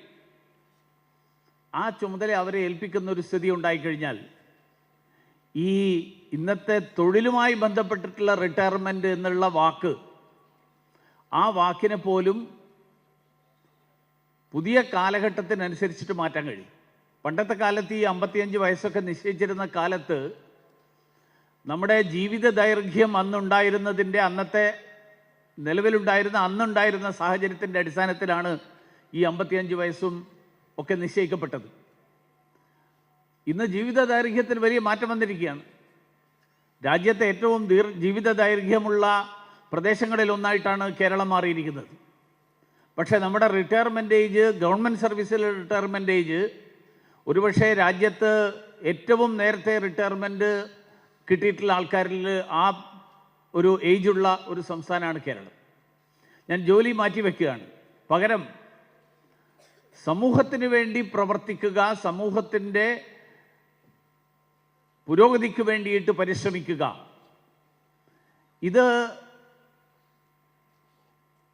ആ ചുമതല അവരെ ഏൽപ്പിക്കുന്ന ഒരു സ്ഥിതി ഉണ്ടായിക്കഴിഞ്ഞാൽ, ഈ ഇന്നത്തെ തൊഴിലുമായി ബന്ധപ്പെട്ടിട്ടുള്ള റിട്ടയർമെൻറ്റ് എന്നുള്ള വാക്ക്, ആ വാക്കിനെ പോലും പുതിയ കാലഘട്ടത്തിനനുസരിച്ചിട്ട് മാറ്റാൻ കഴിയും. പണ്ടത്തെ കാലത്ത് ഈ 55 വയസ്സൊക്കെ നിശ്ചയിച്ചിരുന്ന കാലത്ത് നമ്മുടെ ജീവിത ദൈർഘ്യം അന്നുണ്ടായിരുന്നതിൻ്റെ, അന്നത്തെ അന്നുണ്ടായിരുന്ന സാഹചര്യത്തിൻ്റെ അടിസ്ഥാനത്തിലാണ് ഈ 55 വയസ്സും ഒക്കെ നിശ്ചയിക്കപ്പെട്ടത്. ഇന്ന് ജീവിത ദൈർഘ്യത്തിൽ വലിയ മാറ്റം വന്നിരിക്കുകയാണ്. രാജ്യത്തെ ഏറ്റവും ജീവിത ദൈർഘ്യമുള്ള പ്രദേശങ്ങളിൽ ഒന്നായിട്ടാണ് കേരളം മാറിയിരിക്കുന്നത്. പക്ഷേ നമ്മുടെ റിട്ടയർമെൻറ്റ് ഏജ്, ഗവൺമെൻറ് സർവീസിലെ റിട്ടയർമെൻറ്റ് ഏജ് ഒരുപക്ഷെ രാജ്യത്ത് ഏറ്റവും നേരത്തെ റിട്ടയർമെൻറ്റ് കിട്ടിയിട്ടുള്ള ആൾക്കാരിൽ ആ ഒരു ഏജുള്ള ഒരു സംസ്ഥാനമാണ് കേരളം. ഞാൻ ജോലി മാറ്റി വയ്ക്കുകയാണ്, പകരം സമൂഹത്തിന് വേണ്ടി പ്രവർത്തിക്കുക, സമൂഹത്തിൻ്റെ പുരോഗതിക്ക് വേണ്ടിയിട്ട് പരിശ്രമിക്കുക. ഇത്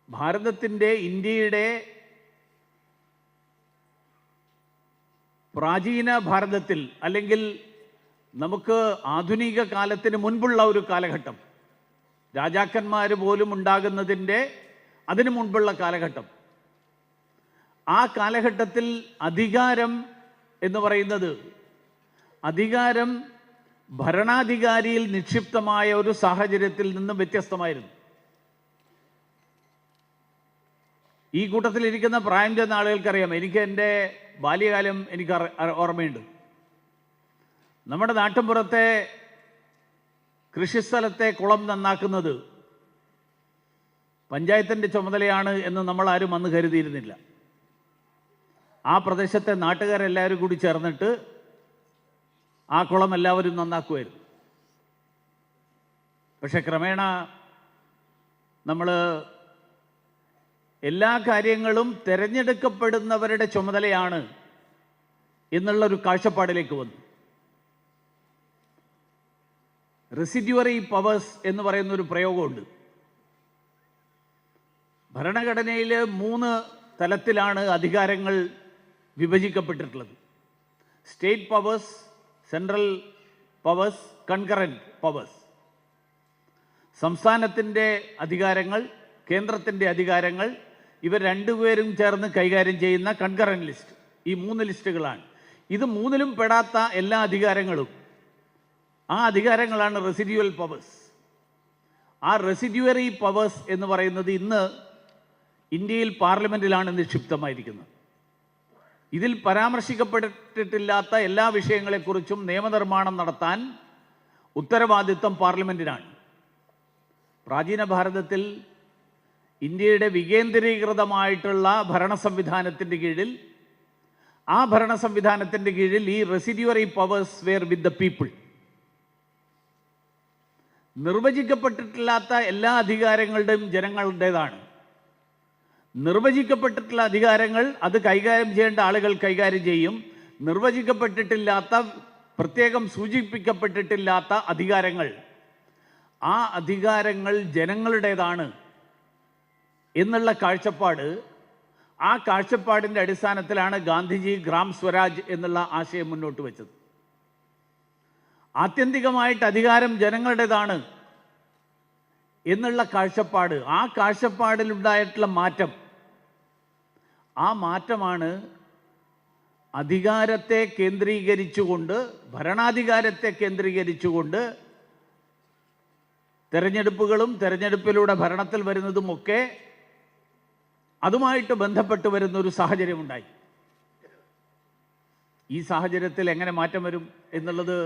ഭാരതത്തിൻ്റെ, ഇന്ത്യയുടെ, പ്രാചീന ഭാരതത്തിൽ, അല്ലെങ്കിൽ നമുക്ക് ആധുനിക കാലത്തിന് മുൻപുള്ള ഒരു കാലഘട്ടം, രാജാക്കന്മാർ പോലും ഉണ്ടാകുന്നതിൻ്റെ അതിനു മുൻപുള്ള കാലഘട്ടം, ആ കാലഘട്ടത്തിൽ അധികാരം എന്ന് പറയുന്നത്, അധികാരം ഭരണാധികാരിയിൽ നിക്ഷിപ്തമായ ഒരു സാഹചര്യത്തിൽ നിന്നും വ്യത്യസ്തമായിരുന്നു. ഈ കൂട്ടത്തിലിരിക്കുന്ന പ്രായം ചെന്ന ആളുകൾക്കറിയാം, എനിക്ക് എൻ്റെ ബാല്യകാലം എനിക്ക് ഓർമ്മയുണ്ട്. നമ്മുടെ നാട്ടിൻപുറത്തെ കൃഷിസ്ഥലത്തെ കുളം നന്നാക്കുന്നത് പഞ്ചായത്തിൻ്റെ ചുമതലയാണ് എന്ന് നമ്മൾ ആരും അന്ന് കരുതിയിരുന്നില്ല. ആ പ്രദേശത്തെ നാട്ടുകാരെല്ലാവരും കൂടി ചേർന്നിട്ട് ആ കുളം എല്ലാവരും നന്നാക്കുമായിരുന്നു. പക്ഷെ ക്രമേണ നമ്മൾ എല്ലാ കാര്യങ്ങളും തിരഞ്ഞെടുക്കപ്പെടുന്നവരുടെ ചുമതലയാണ് എന്നുള്ളൊരു കാഴ്ചപ്പാടിലേക്ക് വന്നു. റെസിഡ്യുവറി പവേഴ്സ് എന്ന് പറയുന്നൊരു പ്രയോഗമുണ്ട്. ഭരണഘടനയിൽ 3 തലത്തിലാണ് അധികാരങ്ങൾ വിഭജിക്കപ്പെട്ടിട്ടുള്ളത്: state powers, central powers, concurrent powers. സംസ്ഥാനത്തിൻ്റെ അധികാരങ്ങൾ, കേന്ദ്രത്തിൻ്റെ അധികാരങ്ങൾ, ഇവർ രണ്ടുപേരും ചേർന്ന് കൈകാര്യം ചെയ്യുന്ന കൺകറൻറ്റ് ലിസ്റ്റ്. ഈ 3 ലിസ്റ്റുകളാണ്. ഇത് 3ലും പെടാത്ത എല്ലാ അധികാരങ്ങളും, ആ അധികാരങ്ങളാണ് റെസിഡ്യുവൽ പവേഴ്സ്. ആ റെസിഡ്യുവറി പവേഴ്സ് എന്ന് പറയുന്നത് ഇന്ന് ഇന്ത്യയിൽ പാർലമെൻറ്റിലാണ് നിക്ഷിപ്തമായിരിക്കുന്നത്. ഇതിൽ പരാമർശിക്കപ്പെട്ടിട്ടില്ലാത്ത എല്ലാ വിഷയങ്ങളെക്കുറിച്ചും നിയമനിർമ്മാണം നടത്താൻ ഉത്തരവാദിത്വം പാർലമെൻറ്റിനാണ്. പ്രാചീന ഭാരതത്തിൽ ഇന്ത്യയുടെ വികേന്ദ്രീകൃതമായിട്ടുള്ള ഭരണ സംവിധാനത്തിൻ്റെ കീഴിൽ, ആ ഭരണ സംവിധാനത്തിൻ്റെ കീഴിൽ ഈ residuary powers were with the people. നിർവചിക്കപ്പെട്ടിട്ടില്ലാത്ത എല്ലാ അധികാരങ്ങളുടെയും ജനങ്ങളുടേതാണ്. നിർവചിക്കപ്പെട്ടിട്ടുള്ള അധികാരങ്ങൾ അത് കൈകാര്യം ചെയ്യേണ്ട ആളുകൾ കൈകാര്യം ചെയ്യും. നിർവചിക്കപ്പെട്ടിട്ടില്ലാത്ത, പ്രത്യേകം സൂചിപ്പിക്കപ്പെട്ടിട്ടില്ലാത്ത അധികാരങ്ങൾ, ആ അധികാരങ്ങൾ ജനങ്ങളുടേതാണ് എന്നുള്ള കാഴ്ചപ്പാട്, ആ കാഴ്ചപ്പാടിൻ്റെ അടിസ്ഥാനത്തിലാണ് ഗാന്ധിജി ഗ്രാം സ്വരാജ് എന്നുള്ള ആശയം മുന്നോട്ട് വെച്ചത്. ആത്യന്തികമായിട്ട് അധികാരം ജനങ്ങളുടേതാണ് എന്നുള്ള കാഴ്ചപ്പാട്, ആ കാഴ്ചപ്പാടിലുണ്ടായിട്ടുള്ള മാറ്റം, ആ മാറ്റമാണ് അധികാരത്തെ കേന്ദ്രീകരിച്ചുകൊണ്ട്, ഭരണാധികാരത്തെ കേന്ദ്രീകരിച്ചുകൊണ്ട് തെരഞ്ഞെടുപ്പുകളും തെരഞ്ഞെടുപ്പിലൂടെ ഭരണത്തിൽ വരുന്നതുമൊക്കെ അതുമായിട്ട് ബന്ധപ്പെട്ട് വരുന്നൊരു സാഹചര്യമുണ്ടായി. ഈ സാഹചര്യത്തിൽ എങ്ങനെ മാറ്റം വരും എന്നുള്ളത്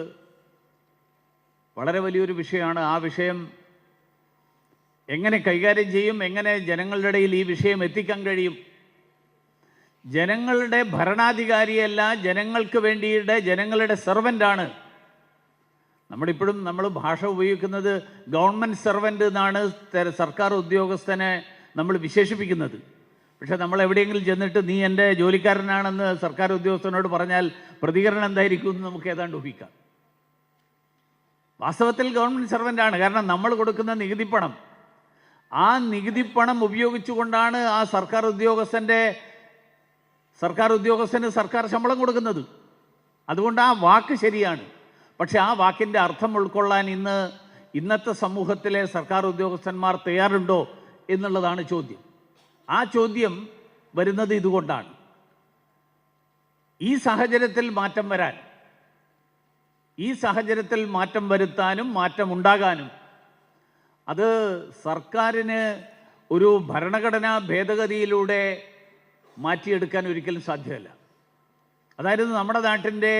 വളരെ വലിയൊരു വിഷയമാണ്. ആ വിഷയം എങ്ങനെ കൈകാര്യം ചെയ്യും, എങ്ങനെ ജനങ്ങളുടെ ഇടയിൽ ഈ വിഷയം എത്തിക്കാൻ കഴിയും? ജനങ്ങളുടെ ഭരണാധികാരിയല്ല, ജനങ്ങൾക്ക് വേണ്ടിയിട്ട് ജനങ്ങളുടെ സെർവൻ്റാണ്. നമ്മളിപ്പോഴും നമ്മൾ ഭാഷ ഉപയോഗിക്കുന്നത് ഗവൺമെൻറ് സെർവൻ്റ് എന്നാണ് സർക്കാർ ഉദ്യോഗസ്ഥനെ നമ്മൾ വിശേഷിപ്പിക്കുന്നത്. പക്ഷേ നമ്മൾ എവിടെയെങ്കിലും ചെന്നിട്ട് നീ എൻ്റെ ജോലിക്കാരനാണെന്ന് സർക്കാർ ഉദ്യോഗസ്ഥനോട് പറഞ്ഞാൽ പ്രതികരണം എന്തായിരിക്കും എന്ന് നമുക്ക് ഏതാണ്ട് ഊഹിക്കാം. വാസ്തവത്തിൽ ഗവൺമെൻറ് സെർവൻ്റാണ്. കാരണം നമ്മൾ കൊടുക്കുന്ന നികുതിപ്പണം, ആ നികുതിപ്പണം ഉപയോഗിച്ചുകൊണ്ടാണ് ആ സർക്കാർ ഉദ്യോഗസ്ഥന് സർക്കാർ ശമ്പളം കൊടുക്കുന്നത്. അതുകൊണ്ട് ആ വാക്ക് ശരിയാണ്. പക്ഷെ ആ വാക്കിൻ്റെ അർത്ഥം ഉൾക്കൊള്ളാൻ ഇന്നത്തെ സമൂഹത്തിലെ സർക്കാർ ഉദ്യോഗസ്ഥന്മാർ തയ്യാറുണ്ടോ എന്നുള്ളതാണ് ചോദ്യം. ആ ചോദ്യം വരുന്നത് ഇതുകൊണ്ടാണ്. ഈ സാഹചര്യത്തിൽ മാറ്റം വരാൻ, ഈ സാഹചര്യത്തിൽ മാറ്റം വരുത്താനും മാറ്റമുണ്ടാകാനും അത് സർക്കാരിന് ഒരു ഭരണഘടനാ ഭേദഗതിയിലൂടെ മാറ്റിയെടുക്കാൻ ഒരിക്കലും സാധ്യമല്ല. അതായിരുന്നു നമ്മുടെ നാട്ടിൻ്റെ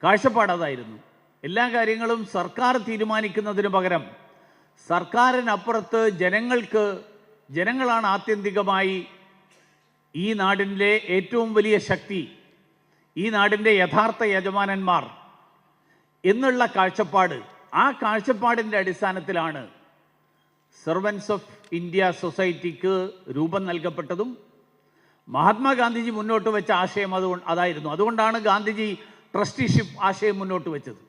കാഴ്ചപ്പാട്. അതായിരുന്നു എല്ലാ കാര്യങ്ങളും സർക്കാർ തീരുമാനിക്കുന്നതിന് പകരം സർക്കാരിനപ്പുറത്ത് ജനങ്ങളാണ് ആത്യന്തികമായി ഈ നാടിൻ്റെ ഏറ്റവും വലിയ ശക്തി, ഈ നാടിൻ്റെ യഥാർത്ഥ യജമാനന്മാർ എന്നുള്ള കാഴ്ചപ്പാട്. ആ കാഴ്ചപ്പാടിൻ്റെ അടിസ്ഥാനത്തിലാണ് സെർവൻസ് ഓഫ് ഇന്ത്യ സൊസൈറ്റിക്ക് രൂപം നൽകപ്പെട്ടതും മഹാത്മാഗാന്ധിജി മുന്നോട്ട് വെച്ച ആശയം അതായിരുന്നു. അതുകൊണ്ടാണ് ഗാന്ധിജി ട്രസ്റ്റിഷിപ്പ് ആശയം മുന്നോട്ട് വെച്ചത്.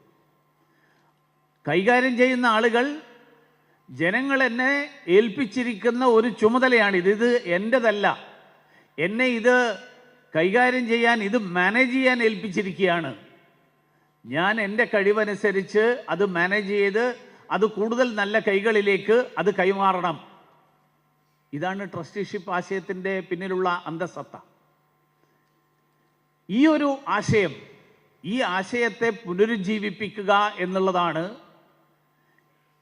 കൈകാര്യം ചെയ്യുന്ന ആളുകൾ ജനങ്ങൾ എന്നെ ഏൽപ്പിച്ചിരിക്കുന്ന ഒരു ചുമതലയാണിത്, ഇത് എൻ്റെതല്ല, എന്നെ ഇത് കൈകാര്യം ചെയ്യാൻ, ഇത് മാനേജ് ചെയ്യാൻ ഏൽപ്പിച്ചിരിക്കുകയാണ്. ഞാൻ എൻ്റെ കഴിവനുസരിച്ച് അത് മാനേജ് ചെയ്ത് അത് കൂടുതൽ നല്ല കൈകളിലേക്ക് അത് കൈമാറണം. ഇതാണ് ട്രസ്റ്റിഷിപ്പ് ആശയത്തിൻ്റെ പിന്നിലുള്ള അന്തസത്ത. ഈ ഒരു ആശയം, ഈ ആശയത്തെ പുനരുജ്ജീവിപ്പിക്കുക എന്നുള്ളതാണ്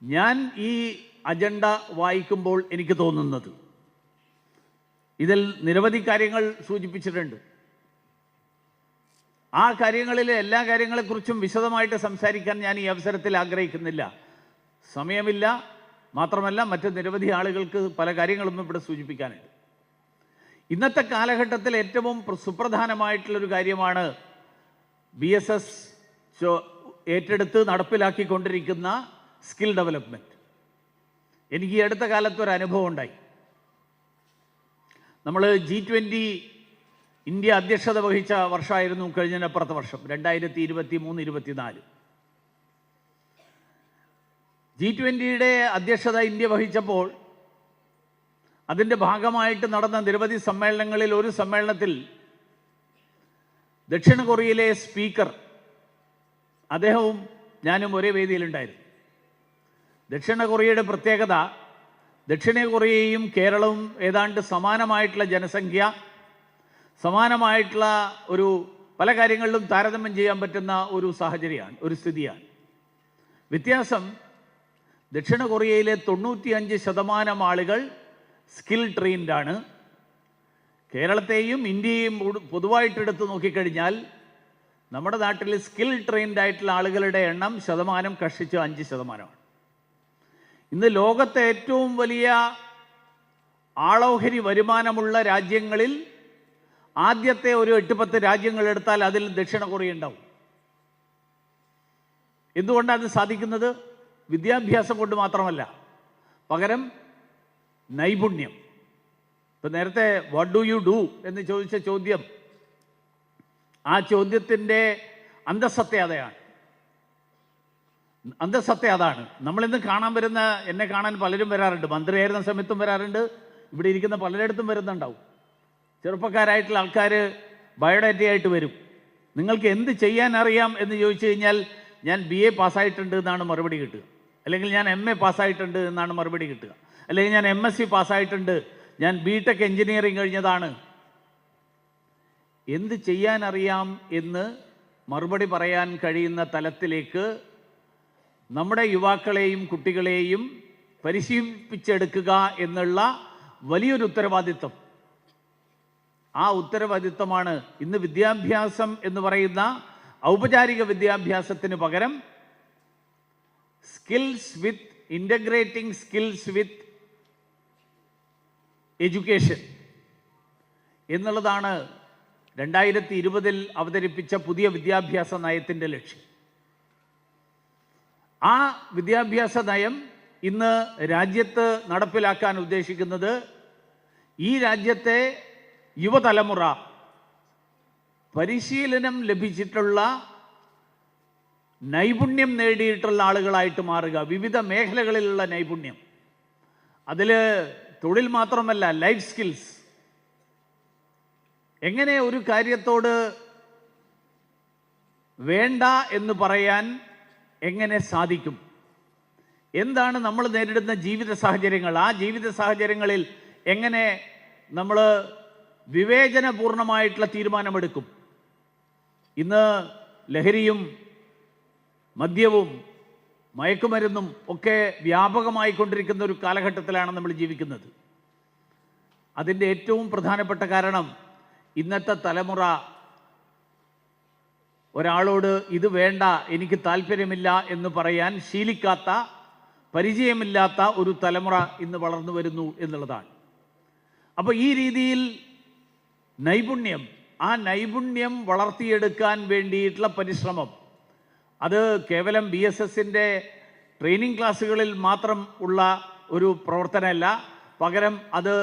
ഞാൻ ഈ അജണ്ട വായിക്കുമ്പോൾ എനിക്ക് തോന്നുന്നത്. ഇതിൽ നിരവധി കാര്യങ്ങൾ സൂചിപ്പിച്ചിട്ടുണ്ട്. ആ കാര്യങ്ങളിൽ എല്ലാ കാര്യങ്ങളെക്കുറിച്ചും വിശദമായിട്ട് സംസാരിക്കാൻ ഞാൻ ഈ അവസരത്തിൽ ആഗ്രഹിക്കുന്നില്ല, സമയമില്ല. മാത്രമല്ല മറ്റ് നിരവധി ആളുകൾക്ക് പല കാര്യങ്ങളും ഇവിടെ സൂചിപ്പിക്കാനുണ്ട്. ഇന്നത്തെ കാലഘട്ടത്തിൽ ഏറ്റവും സുപ്രധാനമായിട്ടുള്ളൊരു കാര്യമാണ് BSS ഏറ്റെടുത്ത് നടപ്പിലാക്കിക്കൊണ്ടിരിക്കുന്ന സ്കിൽ ഡെവലപ്മെൻറ്റ്. എനിക്ക് ഈ അടുത്ത കാലത്ത് ഒരു അനുഭവം ഉണ്ടായി. നമ്മൾ G20 ഇന്ത്യ അധ്യക്ഷത വഹിച്ച വർഷമായിരുന്നു കഴിഞ്ഞതിനപ്പുറത്തെ വർഷം, 2023-24. G20 അധ്യക്ഷത ഇന്ത്യ വഹിച്ചപ്പോൾ അതിൻ്റെ ഭാഗമായിട്ട് നടന്ന നിരവധി സമ്മേളനങ്ങളിൽ ഒരു സമ്മേളനത്തിൽ ദക്ഷിണ കൊറിയയിലെ സ്പീക്കർ അദ്ദേഹവും ഞാനും ഒരേ വേദിയിലുണ്ടായിരുന്നു. ദക്ഷിണ കൊറിയയുടെ പ്രത്യേകത, ദക്ഷിണ കൊറിയയും കേരളവും ഏതാണ്ട് സമാനമായിട്ടുള്ള ജനസംഖ്യ, സമാനമായിട്ടുള്ള ഒരു പല കാര്യങ്ങളിലും താരതമ്യം ചെയ്യാൻ പറ്റുന്ന ഒരു സാഹചര്യമാണ്, ഒരു സ്ഥിതിയാണ്. വ്യത്യാസം, ദക്ഷിണ കൊറിയയിലെ 95% ആളുകൾ സ്കിൽ ട്രെയിൻഡാണ്. കേരളത്തെയും ഇന്ത്യയെയും പൊതുവായിട്ടെടുത്ത് നോക്കിക്കഴിഞ്ഞാൽ നമ്മുടെ നാട്ടിൽ സ്കിൽ ട്രെയിൻഡ് ആയിട്ടുള്ള ആളുകളുടെ എണ്ണം ശതമാനം കഷ്ടിച്ച് 5%. ഇന്ന് ലോകത്തെ ഏറ്റവും വലിയ ആളോഹരി വരുമാനമുള്ള രാജ്യങ്ങളിൽ ആദ്യത്തെ ഒരു 8-10 രാജ്യങ്ങൾ എടുത്താൽ അതിൽ ദക്ഷിണ കൊറിയ ഉണ്ടാവും. എന്തുകൊണ്ടാണ് അത് സാധിക്കുന്നത്? വിദ്യാഭ്യാസം കൊണ്ട് മാത്രമല്ല, പകരം നൈപുണ്യം. ഇപ്പം നേരത്തെ വാട്ട് ഡു യു ഡു എന്ന് ചോദിച്ച ചോദ്യം, ആ ചോദ്യത്തിൻ്റെ അന്തസത്ത അതാണ്. നമ്മളിന്ന് കാണാൻ വരുന്ന, എന്നെ കാണാൻ പലരും വരാറുണ്ട്, മന്ത്രിയായിരുന്ന സമയത്തും വരാറുണ്ട്, ഇവിടെ ഇരിക്കുന്ന പലരിടത്തും വരുന്നുണ്ടാവും. ചെറുപ്പക്കാരായിട്ടുള്ള ആൾക്കാർ ബയോഡാറ്റയായിട്ട് വരും. നിങ്ങൾക്ക് എന്ത് ചെയ്യാൻ അറിയാം എന്ന് ചോദിച്ചു കഴിഞ്ഞാൽ ഞാൻ BA പാസ്സായിട്ടുണ്ട് എന്നാണ് മറുപടി കിട്ടുക, അല്ലെങ്കിൽ ഞാൻ MA പാസ്സായിട്ടുണ്ട് എന്നാണ് മറുപടി കിട്ടുക, അല്ലെങ്കിൽ ഞാൻ MSc പാസ്സായിട്ടുണ്ട്, ഞാൻ BTech എഞ്ചിനീയറിംഗ് കഴിഞ്ഞതാണ്. എന്ത് ചെയ്യാനറിയാം എന്ന് മറുപടി പറയാൻ കഴിയുന്ന തലത്തിലേക്ക് നമ്മുടെ യുവാക്കളെയും കുട്ടികളെയും പരിശീലിപ്പിച്ചെടുക്കുക എന്നുള്ള വലിയൊരു ഉത്തരവാദിത്വം. ആ ഉത്തരവാദിത്വമാണ് ഇന്ന് വിദ്യാഭ്യാസം എന്ന് പറയുന്ന ഔപചാരിക വിദ്യാഭ്യാസത്തിന് പകരം ഇൻ്റഗ്രേറ്റിംഗ് സ്കിൽസ് വിത്ത് എഡ്യൂക്കേഷൻ എന്നുള്ളതാണ് 2020 അവതരിപ്പിച്ച പുതിയ വിദ്യാഭ്യാസ നയത്തിൻ്റെ ലക്ഷ്യം. ആ വിദ്യാഭ്യാസ നയം ഇന്ന് രാജ്യത്ത് നടപ്പിലാക്കാൻ ഉദ്ദേശിക്കുന്നത് ഈ രാജ്യത്തെ യുവതലമുറ പരിശീലനം ലഭിച്ചിട്ടുള്ള, നൈപുണ്യം നേടിയിട്ടുള്ള ആളുകളായിട്ട് മാറുക. വിവിധ മേഖലകളിലുള്ള നൈപുണ്യം, അതിൽ തൊഴിൽ മാത്രമല്ല, ലൈഫ് സ്കിൽസ്. എങ്ങനെ ഒരു കാര്യത്തോട് വേണ്ട എന്ന് പറയാൻ എങ്ങനെ സാധിക്കും? എന്താണ് നമ്മൾ നേരിടുന്ന ജീവിത സാഹചര്യങ്ങൾ? ആ ജീവിത സാഹചര്യങ്ങളിൽ എങ്ങനെ നമ്മൾ വിവേചനപൂർണമായിട്ടുള്ള തീരുമാനമെടുക്കും? ഇന്ന് ലഹരിയും മദ്യവും മയക്കുമരുന്നും ഒക്കെ വ്യാപകമായിക്കൊണ്ടിരിക്കുന്ന ഒരു കാലഘട്ടത്തിലാണ് നമ്മൾ ജീവിക്കുന്നത്. അതിൻ്റെ ഏറ്റവും പ്രധാനപ്പെട്ട കാരണം ഇന്നത്തെ തലമുറ ഒരാളോട് ഇത് വേണ്ട, എനിക്ക് താല്പര്യമില്ല എന്ന് പറയാൻ ശീലിക്കാത്ത, പരിചയമില്ലാത്ത ഒരു തലമുറ ഇന്ന് വളർന്നു വരുന്നു എന്നുള്ളതാണ്. അപ്പോൾ ഈ രീതിയിൽ ആ നൈപുണ്യം വളർത്തിയെടുക്കാൻ വേണ്ടിയിട്ടുള്ള പരിശ്രമം, അത് കേവലം BSSൻ്റെ ട്രെയിനിങ് ക്ലാസ്സുകളിൽ മാത്രം ഉള്ള ഒരു പ്രവർത്തനമല്ല, പകരം അത്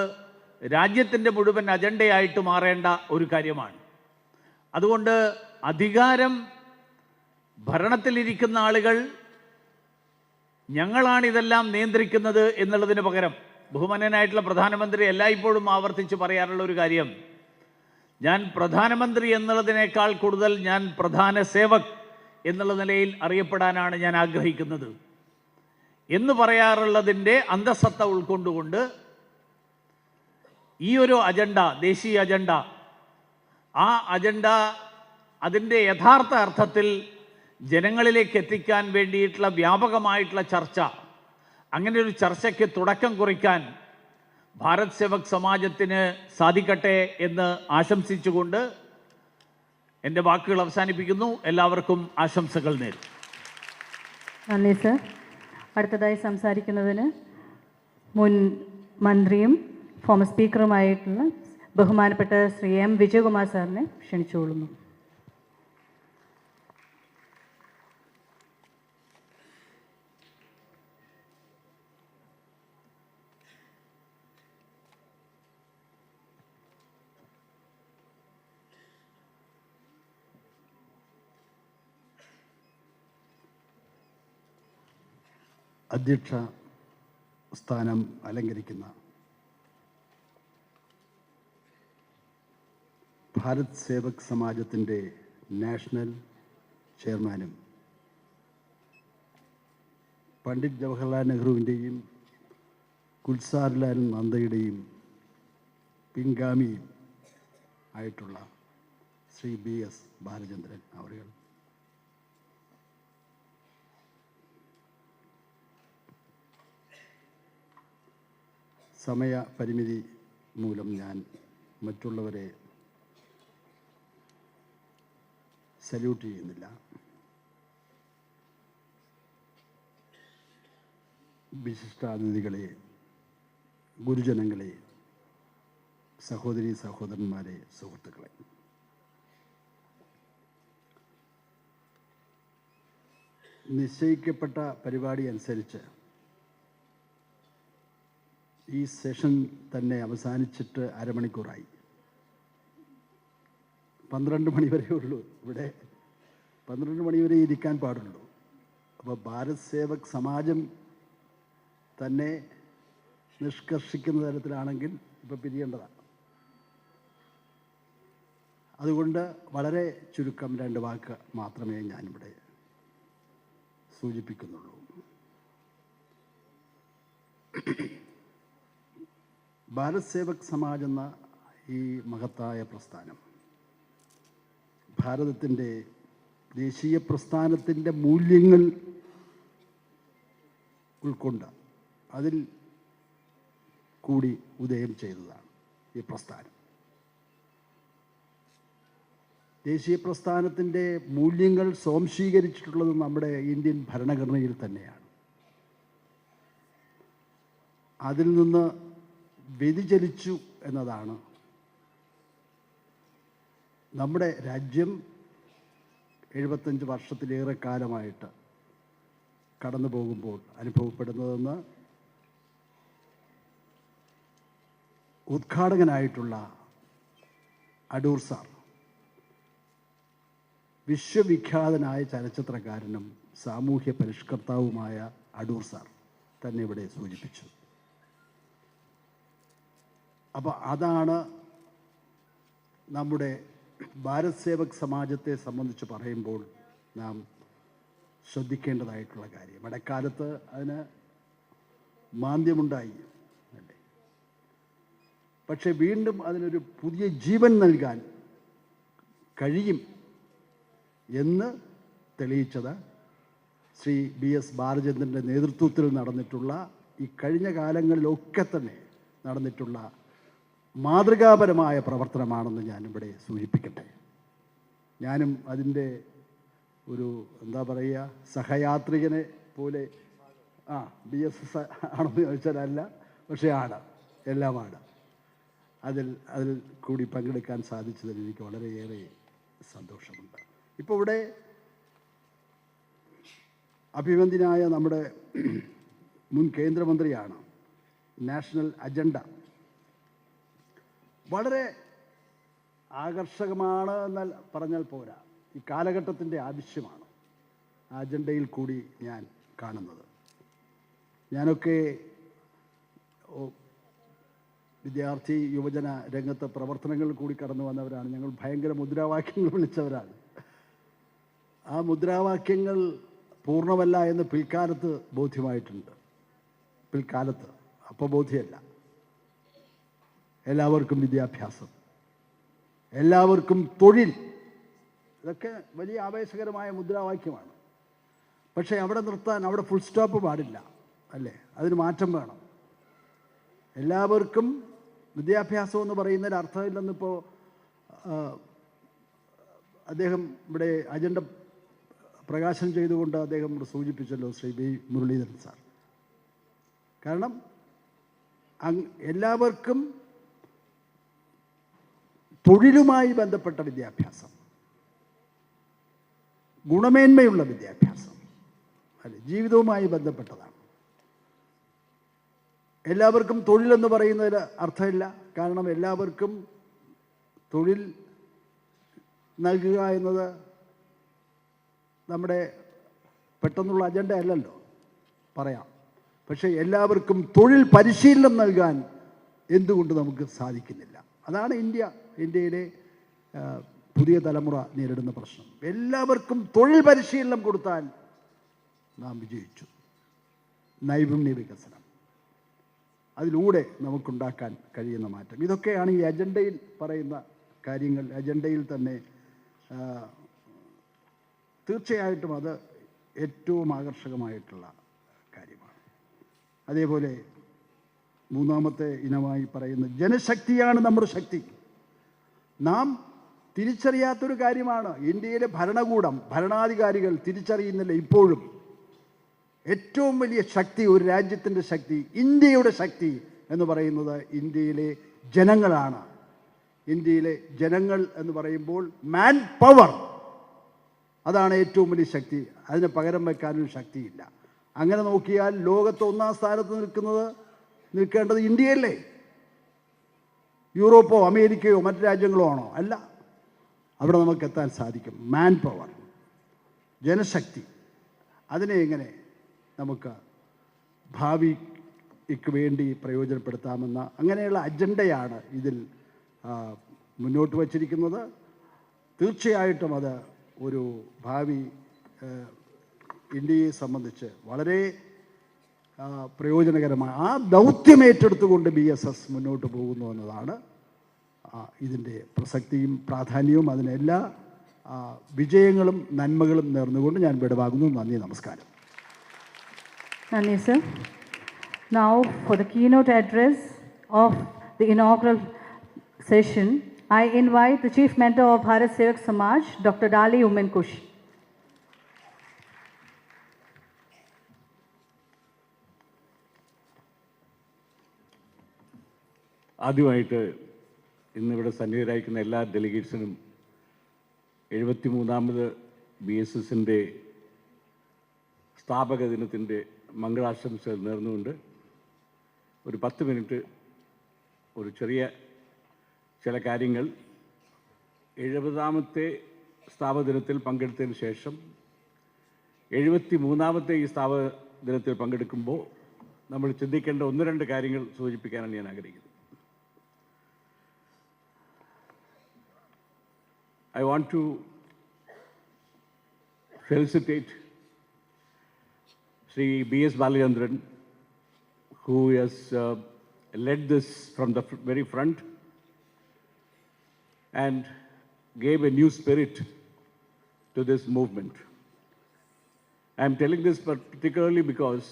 രാജ്യത്തിൻ്റെ മുഴുവൻ അജണ്ടയായിട്ട് മാറേണ്ട ഒരു കാര്യമാണ്. അതുകൊണ്ട് ഭരണത്തിലിരിക്കുന്ന ആളുകൾ ഞങ്ങളാണിതെല്ലാം നിയന്ത്രിക്കുന്നത് എന്നുള്ളതിന് പകരം, ബഹുമാന്യനായിട്ടുള്ള പ്രധാനമന്ത്രി എല്ലായ്പ്പോഴും ആവർത്തിച്ച് പറയാറുള്ള ഒരു കാര്യം, ഞാൻ പ്രധാനമന്ത്രി എന്നുള്ളതിനേക്കാൾ കൂടുതൽ ഞാൻ പ്രധാന സേവക് എന്നുള്ള നിലയിൽ അറിയപ്പെടാനാണ് ഞാൻ ആഗ്രഹിക്കുന്നത് എന്ന് പറയാറുള്ളതിൻ്റെ അന്തസത്ത ഉൾക്കൊണ്ടുകൊണ്ട് ഈ ഒരു അജണ്ട, ദേശീയ അജണ്ട, ആ അജണ്ട അതിൻ്റെ യഥാർത്ഥ അർത്ഥത്തിൽ ജനങ്ങളിലേക്ക് എത്തിക്കാൻ വേണ്ടിയിട്ടുള്ള വ്യാപകമായിട്ടുള്ള ചർച്ച, അങ്ങനെ ഒരു ചർച്ചയ്ക്ക് തുടക്കം കുറിക്കാൻ ഭാരത് സേവക് സമാജത്തിന് സാധിക്കട്ടെ എന്ന് ആശംസിച്ചുകൊണ്ട് എൻ്റെ വാക്കുകൾ അവസാനിപ്പിക്കുന്നു. എല്ലാവർക്കും ആശംസകൾ നേരുന്നു. നന്ദി സർ. അടുത്തതായി സംസാരിക്കുന്നതിന് മുൻ മന്ത്രിയും ഫോമർ സ്പീക്കറുമായിട്ടുള്ള ബഹുമാനപ്പെട്ട ശ്രീ M. വിജയകുമാർ സാറിനെ ക്ഷണിച്ചുകൊള്ളുന്നു. അധ്യക്ഷ സ്ഥാനം അലങ്കരിക്കുന്ന ഭാരത് സേവക് സമാജത്തിൻ്റെ നാഷണൽ ചെയർമാനും പണ്ഡിറ്റ് ജവഹർലാൽ നെഹ്റുവിൻ്റെയും കുൽസാർലാൽ നന്ദയുടെയും പിൻഗാമിയും ആയിട്ടുള്ള ശ്രീ BS ബാലചന്ദ്രൻ അവர்கள், സമയപരിമിതി മൂലം ഞാൻ മറ്റുള്ളവരെ സല്യൂട്ട് ചെയ്യുന്നില്ല. വിശിഷ്ടാതിഥികളെ, ഗുരുജനങ്ങളെ, സഹോദരീ സഹോദരന്മാരെ, സുഹൃത്തുക്കളെ, നിശ്ചയിക്കപ്പെട്ട പരിപാടി അനുസരിച്ച് ഈ സെഷൻ തന്നെ അവസാനിച്ചിട്ട് അരമണിക്കൂറായി. 12 മണി വരെ ഉള്ളൂ. ഇവിടെ 12 മണി വരെ ഇരിക്കാൻ പാടുള്ളൂ. അപ്പോൾ ഭാരത് സേവക് സമാജം തന്നെ നിഷ്കർഷിക്കുന്ന തരത്തിലാണെങ്കിൽ ഇപ്പോൾ പിരിയേണ്ടതാണ്. അതുകൊണ്ട് വളരെ ചുരുക്കം 2 വാക്ക് മാത്രമേ ഞാനിവിടെ സൂചിപ്പിക്കുന്നുള്ളൂ. ഭാരത് സേവക് സമാജ് എന്ന ഈ മഹത്തായ പ്രസ്ഥാനം ഭാരതത്തിൻ്റെ ദേശീയ പ്രസ്ഥാനത്തിൻ്റെ മൂല്യങ്ങൾ ഉൾക്കൊണ്ട് അതിൽ കൂടി ഉദയം ചെയ്തതാണ് ഈ പ്രസ്ഥാനം. ദേശീയ പ്രസ്ഥാനത്തിൻ്റെ മൂല്യങ്ങൾ സ്വാംശീകരിച്ചിട്ടുള്ളത് നമ്മുടെ ഇന്ത്യൻ ഭരണഘടനയിൽ തന്നെയാണ്. അതിൽ നിന്ന് വ്യതിചലിച്ചു എന്നതാണ് നമ്മുടെ രാജ്യം 75 വർഷത്തിലേറെ കാലമായിട്ട് കടന്നു പോകുമ്പോൾ അനുഭവപ്പെടുന്നതെന്ന് ഉദ്ഘാടകനായിട്ടുള്ള അടൂർ സാർ, വിശ്വവിഖ്യാതനായ ചലച്ചിത്രകാരനും സാമൂഹ്യ പരിഷ്കർത്താവുമായ അടൂർ സാർ തന്നെ ഇവിടെ സൂചിപ്പിച്ചു. അപ്പോൾ അതാണ് നമ്മുടെ ഭാരത് സേവക് സമാജത്തെ സംബന്ധിച്ച് പറയുമ്പോൾ നാം ശ്രദ്ധിക്കേണ്ടതായിട്ടുള്ള കാര്യം. ഇടക്കാലത്ത് അതിന് മാന്ദ്യമുണ്ടായി അല്ലേ, പക്ഷെ വീണ്ടും അതിനൊരു പുതിയ ജീവൻ നൽകാൻ കഴിയും എന്ന് തെളിയിച്ചത് ശ്രീ BS ബാലചന്ദ്രൻ്റെ നേതൃത്വത്തിൽ നടന്നിട്ടുള്ള ഈ കഴിഞ്ഞ കാലങ്ങളിലൊക്കെ തന്നെ നടന്നിട്ടുള്ള മാതൃകാപരമായ പ്രവർത്തനമാണെന്ന് ഞാനിവിടെ സൂചിപ്പിക്കട്ടെ. ഞാനും അതിൻ്റെ ഒരു എന്താ പറയുക സഹയാത്രികനെ പോലെ BSS ആണെന്ന് ചോദിച്ചാൽ അല്ല, പക്ഷേ ആണ്, എല്ലാമാണ്. അതിൽ കൂടി പങ്കെടുക്കാൻ സാധിച്ചതിൽ എനിക്ക് വളരെയേറെ സന്തോഷമുണ്ട്. ഇപ്പോൾ ഇവിടെ അഭിവന്ദ്യനായ നമ്മുടെ മുൻ കേന്ദ്രമന്ത്രിയാണ്. നാഷണൽ അജണ്ട വളരെ ആകർഷകമാണ് എന്നാൽ പറഞ്ഞാൽ പോരാ, ഈ കാലഘട്ടത്തിൻ്റെ ആവശ്യമാണ് ആ അജണ്ടയിൽ കൂടി ഞാൻ കാണുന്നത്. ഞാനൊക്കെ വിദ്യാർത്ഥി യുവജന രംഗത്തെ പ്രവർത്തനങ്ങളിൽ കൂടി കടന്നു വന്നവരാണ്. ഞങ്ങൾ ഭയങ്കര മുദ്രാവാക്യങ്ങൾ വിളിച്ചവരാണ്. ആ മുദ്രാവാക്യങ്ങൾ പൂർണ്ണമല്ല എന്ന് പിൽക്കാലത്ത് ബോധ്യമായിട്ടുണ്ട്. പിൽക്കാലത്ത്, അപ്പോൾ ബോധ്യമല്ല. എല്ലാവർക്കും വിദ്യാഭ്യാസം, എല്ലാവർക്കും തൊഴിൽ, ഇതൊക്കെ വലിയ ആവേശകരമായ മുദ്രാവാക്യമാണ്. പക്ഷേ അവിടെ നിർത്താൻ, അവിടെ ഫുൾ സ്റ്റോപ്പ് പാടില്ല അല്ലേ, അതിന് മാറ്റം വേണം. എല്ലാവർക്കും വിദ്യാഭ്യാസം എന്ന് പറയുന്നതിന് അർത്ഥമില്ലെന്നിപ്പോൾ അദ്ദേഹം ഇവിടെ അജണ്ട പ്രകാശനം ചെയ്തുകൊണ്ട് അദ്ദേഹം ഇവിടെ സൂചിപ്പിച്ചല്ലോ, ശ്രീ B മുരളീധരൻ സാർ. കാരണം എല്ലാവർക്കും തൊഴിലുമായി ബന്ധപ്പെട്ട വിദ്യാഭ്യാസം, ഗുണമേന്മയുള്ള വിദ്യാഭ്യാസം അല്ലെ, ജീവിതവുമായി ബന്ധപ്പെട്ടതാണ്. എല്ലാവർക്കും തൊഴിലെന്ന് പറയുന്നതിൽ അർത്ഥമില്ല. കാരണം എല്ലാവർക്കും തൊഴിൽ നൽകുക എന്നത് നമ്മുടെ പെട്ടെന്നുള്ള അജണ്ട അല്ലല്ലോ. പറയാം, പക്ഷേ എല്ലാവർക്കും തൊഴിൽ പരിശീലനം നൽകാൻ എന്തുകൊണ്ട് നമുക്ക് സാധിക്കുന്നില്ല? അതാണ് ഇന്ത്യയിലെ പുതിയ തലമുറ നേരിടുന്ന പ്രശ്നം. എല്ലാവർക്കും തൊഴിൽ പരിശീലനം കൊടുത്താൽ നാം വിജയിച്ചു. നൈപുണ്യ വികസനം, അതിലൂടെ നമുക്കുണ്ടാക്കാൻ കഴിയുന്ന മാറ്റം, ഇതൊക്കെയാണ് ഈ അജണ്ടയിൽ പറയുന്ന കാര്യങ്ങൾ. അജണ്ടയിൽ തന്നെ തീർച്ചയായിട്ടും അത് ഏറ്റവും ആകർഷകമായിട്ടുള്ള കാര്യമാണ്. അതേപോലെ മൂന്നാമത്തെ ഇനമായി പറയുന്ന ജനശക്തിയാണ് നമ്മുടെ ശക്തി. നാം തിരിച്ചറിയാത്തൊരു കാര്യമാണ്. ഇന്ത്യയിലെ ഭരണകൂടം, ഭരണാധികാരികൾ തിരിച്ചറിയുന്നില്ല ഇപ്പോഴും. ഏറ്റവും വലിയ ശക്തി, ഒരു രാജ്യത്തിൻ്റെ ശക്തി, ഇന്ത്യയുടെ ശക്തി എന്ന് പറയുന്നത് ഇന്ത്യയിലെ ജനങ്ങളാണ്. ഇന്ത്യയിലെ ജനങ്ങൾ എന്ന് പറയുമ്പോൾ മാൻ പവർ, അതാണ് ഏറ്റവും വലിയ ശക്തി. അതിന് പകരം വയ്ക്കാനൊരു ശക്തിയില്ല. അങ്ങനെ നോക്കിയാൽ ലോകത്ത് ഒന്നാം സ്ഥാനത്ത് നിൽക്കേണ്ടത് ഇന്ത്യയല്ലേ? യൂറോപ്പോ അമേരിക്കയോ മറ്റു രാജ്യങ്ങളോ ആണോ? അല്ല. അവിടെ നമുക്ക് എത്താൻ സാധിക്കും. മാൻ പവർ, ജനശക്തി, അതിനെ എങ്ങനെ നമുക്ക് ഭാവിക്ക് വേണ്ടി പ്രയോജനപ്പെടുത്താമെന്ന അങ്ങനെയുള്ള അജണ്ടയാണ് ഇതിൽ മുന്നോട്ട് വച്ചിരിക്കുന്നത്. തീർച്ചയായിട്ടും അത് ഒരു ഭാവി ഇന്ത്യയെ സംബന്ധിച്ച് വളരെ പ്രയോജനകരമായ ആ ദൗത്യം ഏറ്റെടുത്തുകൊണ്ട് BSS മുന്നോട്ട് പോകുന്നു എന്നതാണ് ഇതിൻ്റെ പ്രസക്തിയും പ്രാധാന്യവും. അതിനെല്ലാ വിജയങ്ങളും നന്മകളും നേർന്നുകൊണ്ട് ഞാൻ വിടവാകുന്നു. നന്ദി, നമസ്കാരം. Nani sir. Now for the keynote address of the inaugural session, I invite the Chief Mentor of Bharat Sevak Samaj, Dr. Dali Umen Kush. ആദ്യമായിട്ട് ഇന്നിവിടെ സന്നിഹിതരായിരിക്കുന്ന എല്ലാ ഡെലിഗേറ്റ്സിനും 73ാമത് BSSൻ്റെ സ്ഥാപക ദിനത്തിൻ്റെ മംഗളാശംസകൾ നേർന്നുകൊണ്ട് ഒരു 10 മിനിറ്റ് ഒരു ചില കാര്യങ്ങൾ 70ാമത്തെ സ്ഥാപക ദിനത്തിൽ പങ്കെടുത്തതിന് ശേഷം 73ാമത്തെ ഈ സ്ഥാപക ദിനത്തിൽ പങ്കെടുക്കുമ്പോൾ നമ്മൾ ചിന്തിക്കേണ്ട 1-2 കാര്യങ്ങൾ സൂചിപ്പിക്കാനാണ് ഞാൻ ആഗ്രഹിക്കുന്നത്. I want to felicitate Sri B.S. Balachandran, who has led this from the very front and gave a new spirit to this movement. I am telling this particularly because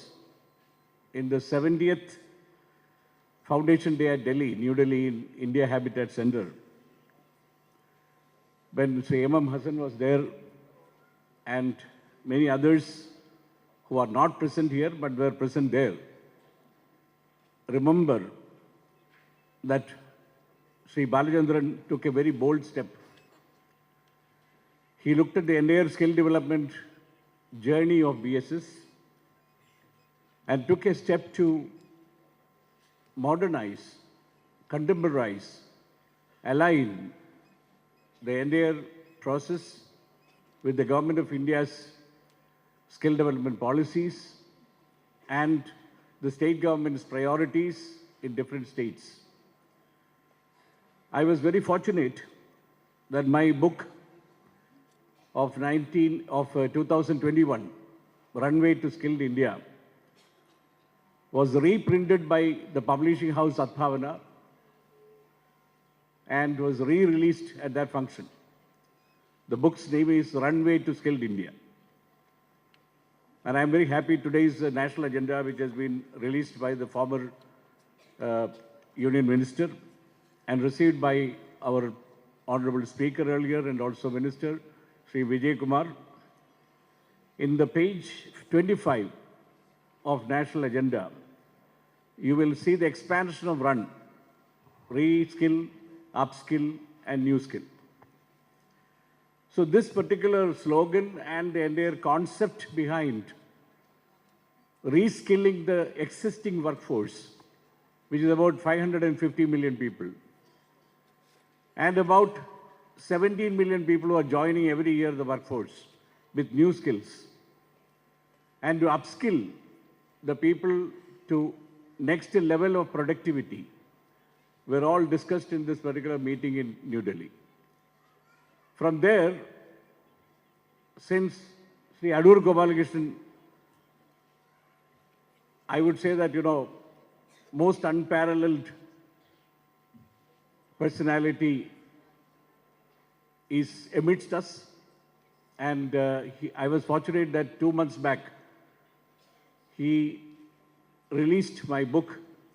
in the 70th Foundation Day at Delhi, New Delhi, in India Habitat Center, when Sri M.M. Hassan was there and many others who are not present here but were present there, remember that Sri Balachandran took a very bold step. He looked at the entire skill development journey of BSS and took a step to modernize, contemporize, align the entire process with the Government of India's skill development policies and the state government's priorities in different states. I was very fortunate that my book of 2021, Runway to Skilled India, was reprinted by the publishing house Sadbhavana and was re-released at that function. The book's name is Runway to Skilled India. And I'm very happy today's national agenda, which has been released by the former Union Minister and received by our Honorable Speaker earlier and also Minister, Sri Vijay Kumar. In the page 25 of national agenda, you will see the expansion of RUN, re-skill, upskill, and new skill. So this particular slogan and the entire concept behind reskilling the existing workforce, which is about 550 million people, and about 17 million people who are joining every year the workforce with new skills, and to upskill the people to next level of productivity were all discussed in this particular meeting in New Delhi. From there, since Sri Adur Gopalakrishnan, I would say that, most unparalleled personality is amidst us. And I was fortunate that 2 months back, he released my book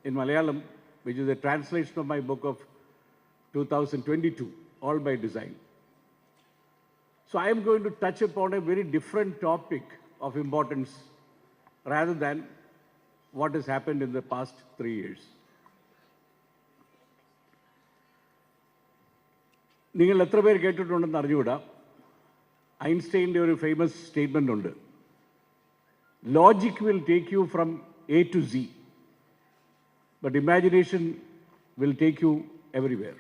in Malayalam, which is a translation of my book of 2022, All by Design. So I am going to touch upon a very different topic of importance rather than what has happened in the past 3 years. നിങ്ങൾ എത്ര പേര് കേട്ടിട്ടുണ്ടെന്ന് അറിഞ്ഞുകൂടാ, ഐൻസ്റ്റൈൻ്റെ ഒരു ഫേമസ് സ്റ്റേറ്റ്മെൻ്റ് ഉണ്ട്, logic will take you from A to C, but imagination will take you everywhere.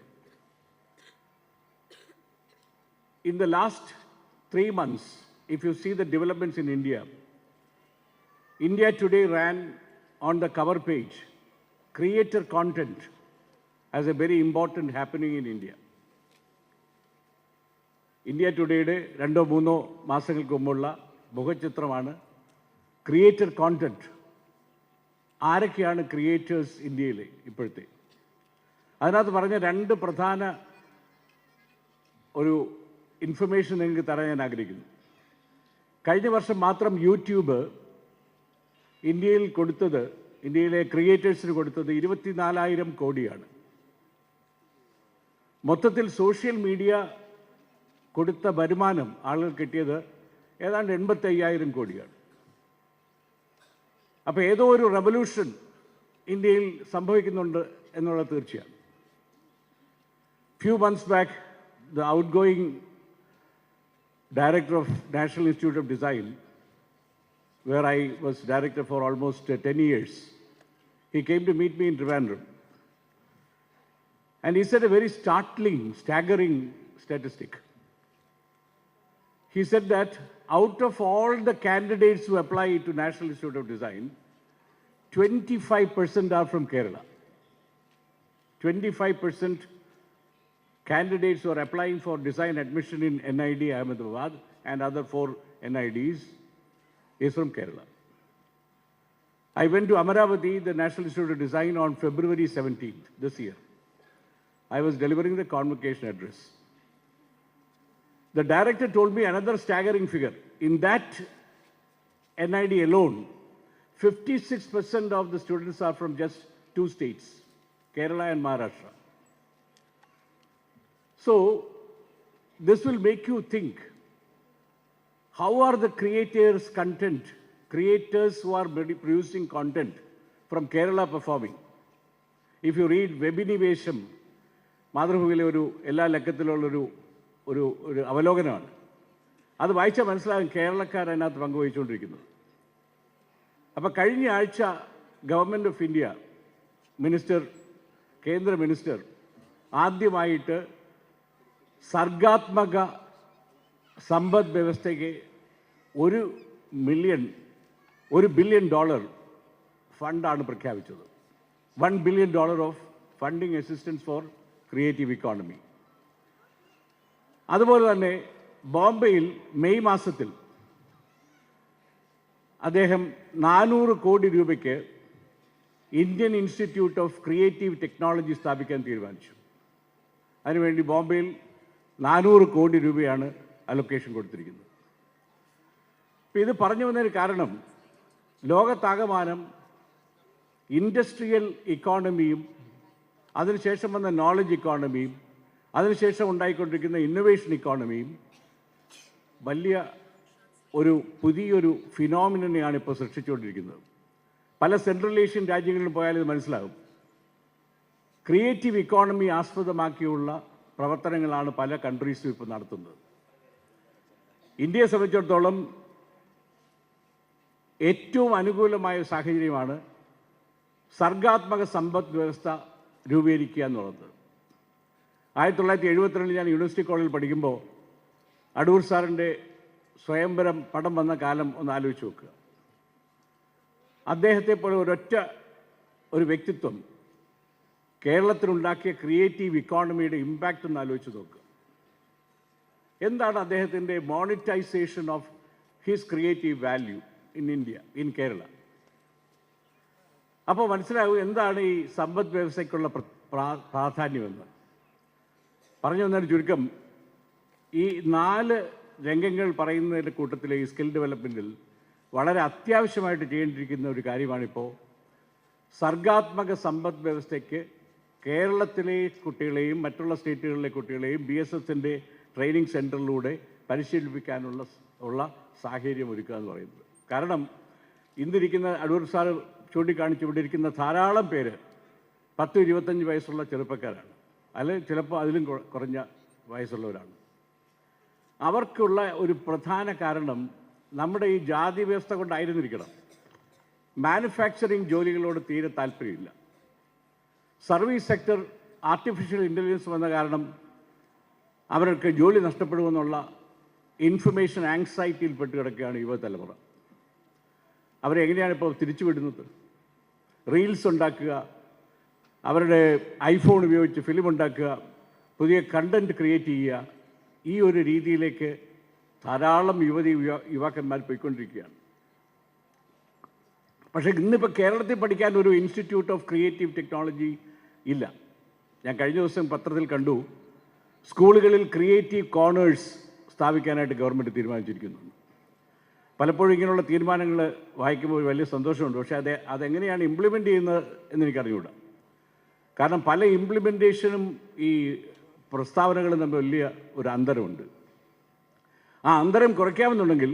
In the last 3 months, if you see the developments in India, India today ran on the cover page creator content as a very important happening in India. India Today-യുടെ 2-3 മാസങ്ങൾക്ക് മുമ്പുള്ള മുഖചിത്രമാണ് ക്രിയേറ്റർ കോണ്ടന്റ്. ആരൊക്കെയാണ് ക്രിയേറ്റേഴ്സ് ഇന്ത്യയിൽ ഇപ്പോഴത്തെ? അതിനകത്ത് പറഞ്ഞ 2 പ്രധാന ഒരു ഇൻഫർമേഷൻ നിങ്ങൾക്ക് തരാൻ ഞാൻ ആഗ്രഹിക്കുന്നു. കഴിഞ്ഞ വർഷം മാത്രം യൂട്യൂബ് ഇന്ത്യയിലെ ക്രിയേറ്റേഴ്സിന് കൊടുത്തത് 24,000 കോടിയാണ്. മൊത്തത്തിൽ സോഷ്യൽ മീഡിയ കൊടുത്ത വരുമാനം ആളുകൾ കിട്ടിയത് ഏതാണ്ട് 85,000 കോടിയാണ്. അപ്പോൾ ഏതോ ഒരു റെവല്യൂഷൻ ഇന്ത്യയിൽ സംഭവിക്കുന്നുണ്ട് എന്നുള്ളത് തീർച്ചയാണ്. Few months back the outgoing director of National Institute of Design, where I was director for almost 10 years, he came to meet me in Trivandrum. And he said a very staggering statistic. He said that out of all the candidates who apply to National Institute of Design, 25% are from Kerala. 25% candidates who are applying for design admission in NID Ahmedabad and other 4 NIDs is from Kerala. I went to Amaravati, the National Institute of Design, on February 17th this year. I was delivering the convocation address. The director told me another staggering figure. In that NID alone, 56% of the students are from just 2 states, Kerala and Maharashtra. So, this will make you think, how are the creators who are producing content from Kerala performing? If you read Webinivesham, മാതൃഭൂമിയിലെ എല്ലാ ലക്കത്തിലുള്ളൊരു അവലോകനമാണ്. അത് വായിച്ചാൽ മനസ്സിലാകും കേരളക്കാർ അതിനകത്ത് പങ്കുവഹിച്ചുകൊണ്ടിരിക്കുന്നത്. അപ്പോൾ കഴിഞ്ഞ ആഴ്ച ഗവൺമെൻറ് ഓഫ് ഇന്ത്യ കേന്ദ്ര മിനിസ്റ്റർ ആദ്യമായിട്ട് സർഗാത്മക സമ്പദ് വ്യവസ്ഥയ്ക്ക് $1 ബില്യൺ ഫണ്ടാണ് പ്രഖ്യാപിച്ചത്. $1 billion of funding assistance for creative economy. അതുപോലെ തന്നെ ബോംബെയിൽ മെയ് മാസത്തിൽ അദ്ദേഹം 400 കോടി രൂപയ്ക്ക് Indian institute of creative technology സ്ഥാപിക്കാൻ തീരുമാനിച്ചു. അതിനുവേണ്ടി ബോംബെയിൽ 400 കോടി രൂപയാണ് അലൊക്കേഷൻ കൊടുത്തിരിക്കുന്നത്. അപ്പോൾ ഇത് പറഞ്ഞു വന്നതിന് കാരണം ലോകത്താകമാനം ഇൻഡസ്ട്രിയൽ ഇക്കോണമിയും അതിനുശേഷം വന്ന നോളജ് ഇക്കോണമിയും അതിനുശേഷം ഉണ്ടായിക്കൊണ്ടിരിക്കുന്ന ഇന്നൊവേഷൻ ഇക്കോണമിയും പുതിയൊരു ഫിനോമിനനെയാണ് ഇപ്പോൾ സൃഷ്ടിച്ചുകൊണ്ടിരിക്കുന്നത്. പല സെൻട്രൽ ഏഷ്യൻ രാജ്യങ്ങളിലും പോയാൽ ഇത് മനസ്സിലാകും. ക്രിയേറ്റീവ് ഇക്കോണമി ആസ്പദമാക്കിയുള്ള പ്രവർത്തനങ്ങളാണ് പല കൺട്രീസും ഇപ്പോൾ നടത്തുന്നത്. ഇന്ത്യയെ സംബന്ധിച്ചിടത്തോളം ഏറ്റവും അനുകൂലമായ സാഹചര്യമാണ് സർഗാത്മക സമ്പദ് വ്യവസ്ഥ രൂപീകരിക്കുക എന്നുള്ളത്. 1972 ഞാൻ യൂണിവേഴ്സിറ്റി കോളേജിൽ പഠിക്കുമ്പോൾ അടൂർ സാറിൻ്റെ സ്വയംവരം പടം വന്ന കാലം ഒന്ന് ആലോചിച്ച് നോക്കുക. അദ്ദേഹത്തെ പോലെ ഒരൊറ്റ ഒരു വ്യക്തിത്വം കേരളത്തിലുണ്ടാക്കിയ ക്രിയേറ്റീവ് ഇക്കോണമിയുടെ ഇമ്പാക്റ്റ് ഒന്ന് ആലോചിച്ച് നോക്കുക. എന്താണ് അദ്ദേഹത്തിൻ്റെ monetization of his creative value in India, in Kerala? അപ്പോൾ മനസ്സിലാവും എന്താണ് ഈ സമ്പദ് വ്യവസ്ഥയ്ക്കുള്ള പ്രാധാന്യമെന്ന്. പറഞ്ഞു വന്നതിന് ചുരുക്കം, ഈ 4 രംഗങ്ങൾ പറയുന്നതിൻ്റെ കൂട്ടത്തിലെ ഈ സ്കിൽ ഡെവലപ്മെൻറ്റിൽ വളരെ അത്യാവശ്യമായിട്ട് ചെയ്യേണ്ടിയിരിക്കുന്ന ഒരു കാര്യമാണിപ്പോൾ സർഗാത്മക സമ്പദ് വ്യവസ്ഥയ്ക്ക് കേരളത്തിലെ കുട്ടികളെയും മറ്റുള്ള സ്റ്റേറ്റുകളിലെ കുട്ടികളെയും BSSൻ്റെ ട്രെയിനിങ് സെൻറ്ററിലൂടെ പരിശീലിപ്പിക്കാനുള്ള സാഹചര്യം ഒരുക്കുക എന്ന് പറയുന്നത്. കാരണം ഇന്നിരിക്കുന്ന അടൂർ സാർ ചൂണ്ടിക്കാണിച്ച് ഇവിടെ ഇരിക്കുന്ന ധാരാളം പേര് 10-25 വയസ്സുള്ള ചെറുപ്പക്കാരാണ്, അല്ലെങ്കിൽ ചിലപ്പോൾ അതിലും കുറഞ്ഞ വയസ്സുള്ളവരാണ്. അവർക്കുള്ള ഒരു പ്രധാന കാരണം നമ്മുടെ ഈ ജാതി വ്യവസ്ഥ കൊണ്ടായിരുന്നിരിക്കണം. മാനുഫാക്ചറിങ് ജോലികളോട് തീരെ താല്പര്യമില്ല. സർവീസ് സെക്ടർ ആർട്ടിഫിഷ്യൽ ഇൻ്റലിജൻസ് വന്ന കാരണം അവർക്ക് ജോലി നഷ്ടപ്പെടുമെന്നുള്ള ഇൻഫർമേഷൻ ആങ്സൈറ്റിയിൽപ്പെട്ട് കിടക്കുകയാണ് യുവതലമുറ. അവരെങ്ങനെയാണ് ഇപ്പോൾ തിരിച്ചുവിടുന്നത്? റീൽസ് ഉണ്ടാക്കുക, അവരുടെ ഐഫോൺ ഉപയോഗിച്ച് ഫിലിം ഉണ്ടാക്കുക, പുതിയ കണ്ടൻറ്റ് ക്രിയേറ്റ് ചെയ്യുക, ഈ ഒരു രീതിയിലേക്ക് ധാരാളം യുവാക്കന്മാർ പോയിക്കൊണ്ടിരിക്കുകയാണ്. പക്ഷേ ഇന്നിപ്പോൾ കേരളത്തിൽ പഠിക്കാൻ ഒരു ഇൻസ്റ്റിറ്റ്യൂട്ട് ഓഫ് ക്രിയേറ്റീവ് ടെക്നോളജി ഇല്ല. ഞാൻ കഴിഞ്ഞ ദിവസം പത്രത്തിൽ കണ്ടു, സ്കൂളുകളിൽ ക്രിയേറ്റീവ് കോർണേഴ്സ് സ്ഥാപിക്കാനായിട്ട് ഗവൺമെൻറ് തീരുമാനിച്ചിരിക്കുന്നു. പലപ്പോഴും ഇങ്ങനെയുള്ള തീരുമാനങ്ങൾ വായിക്കുമ്പോൾ വലിയ സന്തോഷമുണ്ട്. പക്ഷേ അതെങ്ങനെയാണ് ഇംപ്ലിമെൻ്റ് ചെയ്യുന്നത് എന്നെനിക്കറിഞ്ഞുകൂടാ. കാരണം പല ഇംപ്ലിമെൻറ്റേഷനും ഈ പ്രസ്താവനകളും തമ്മിൽ വലിയ ഒരു അന്തരമുണ്ട്. ആ അന്തരം കുറയ്ക്കാമെന്നുണ്ടെങ്കിൽ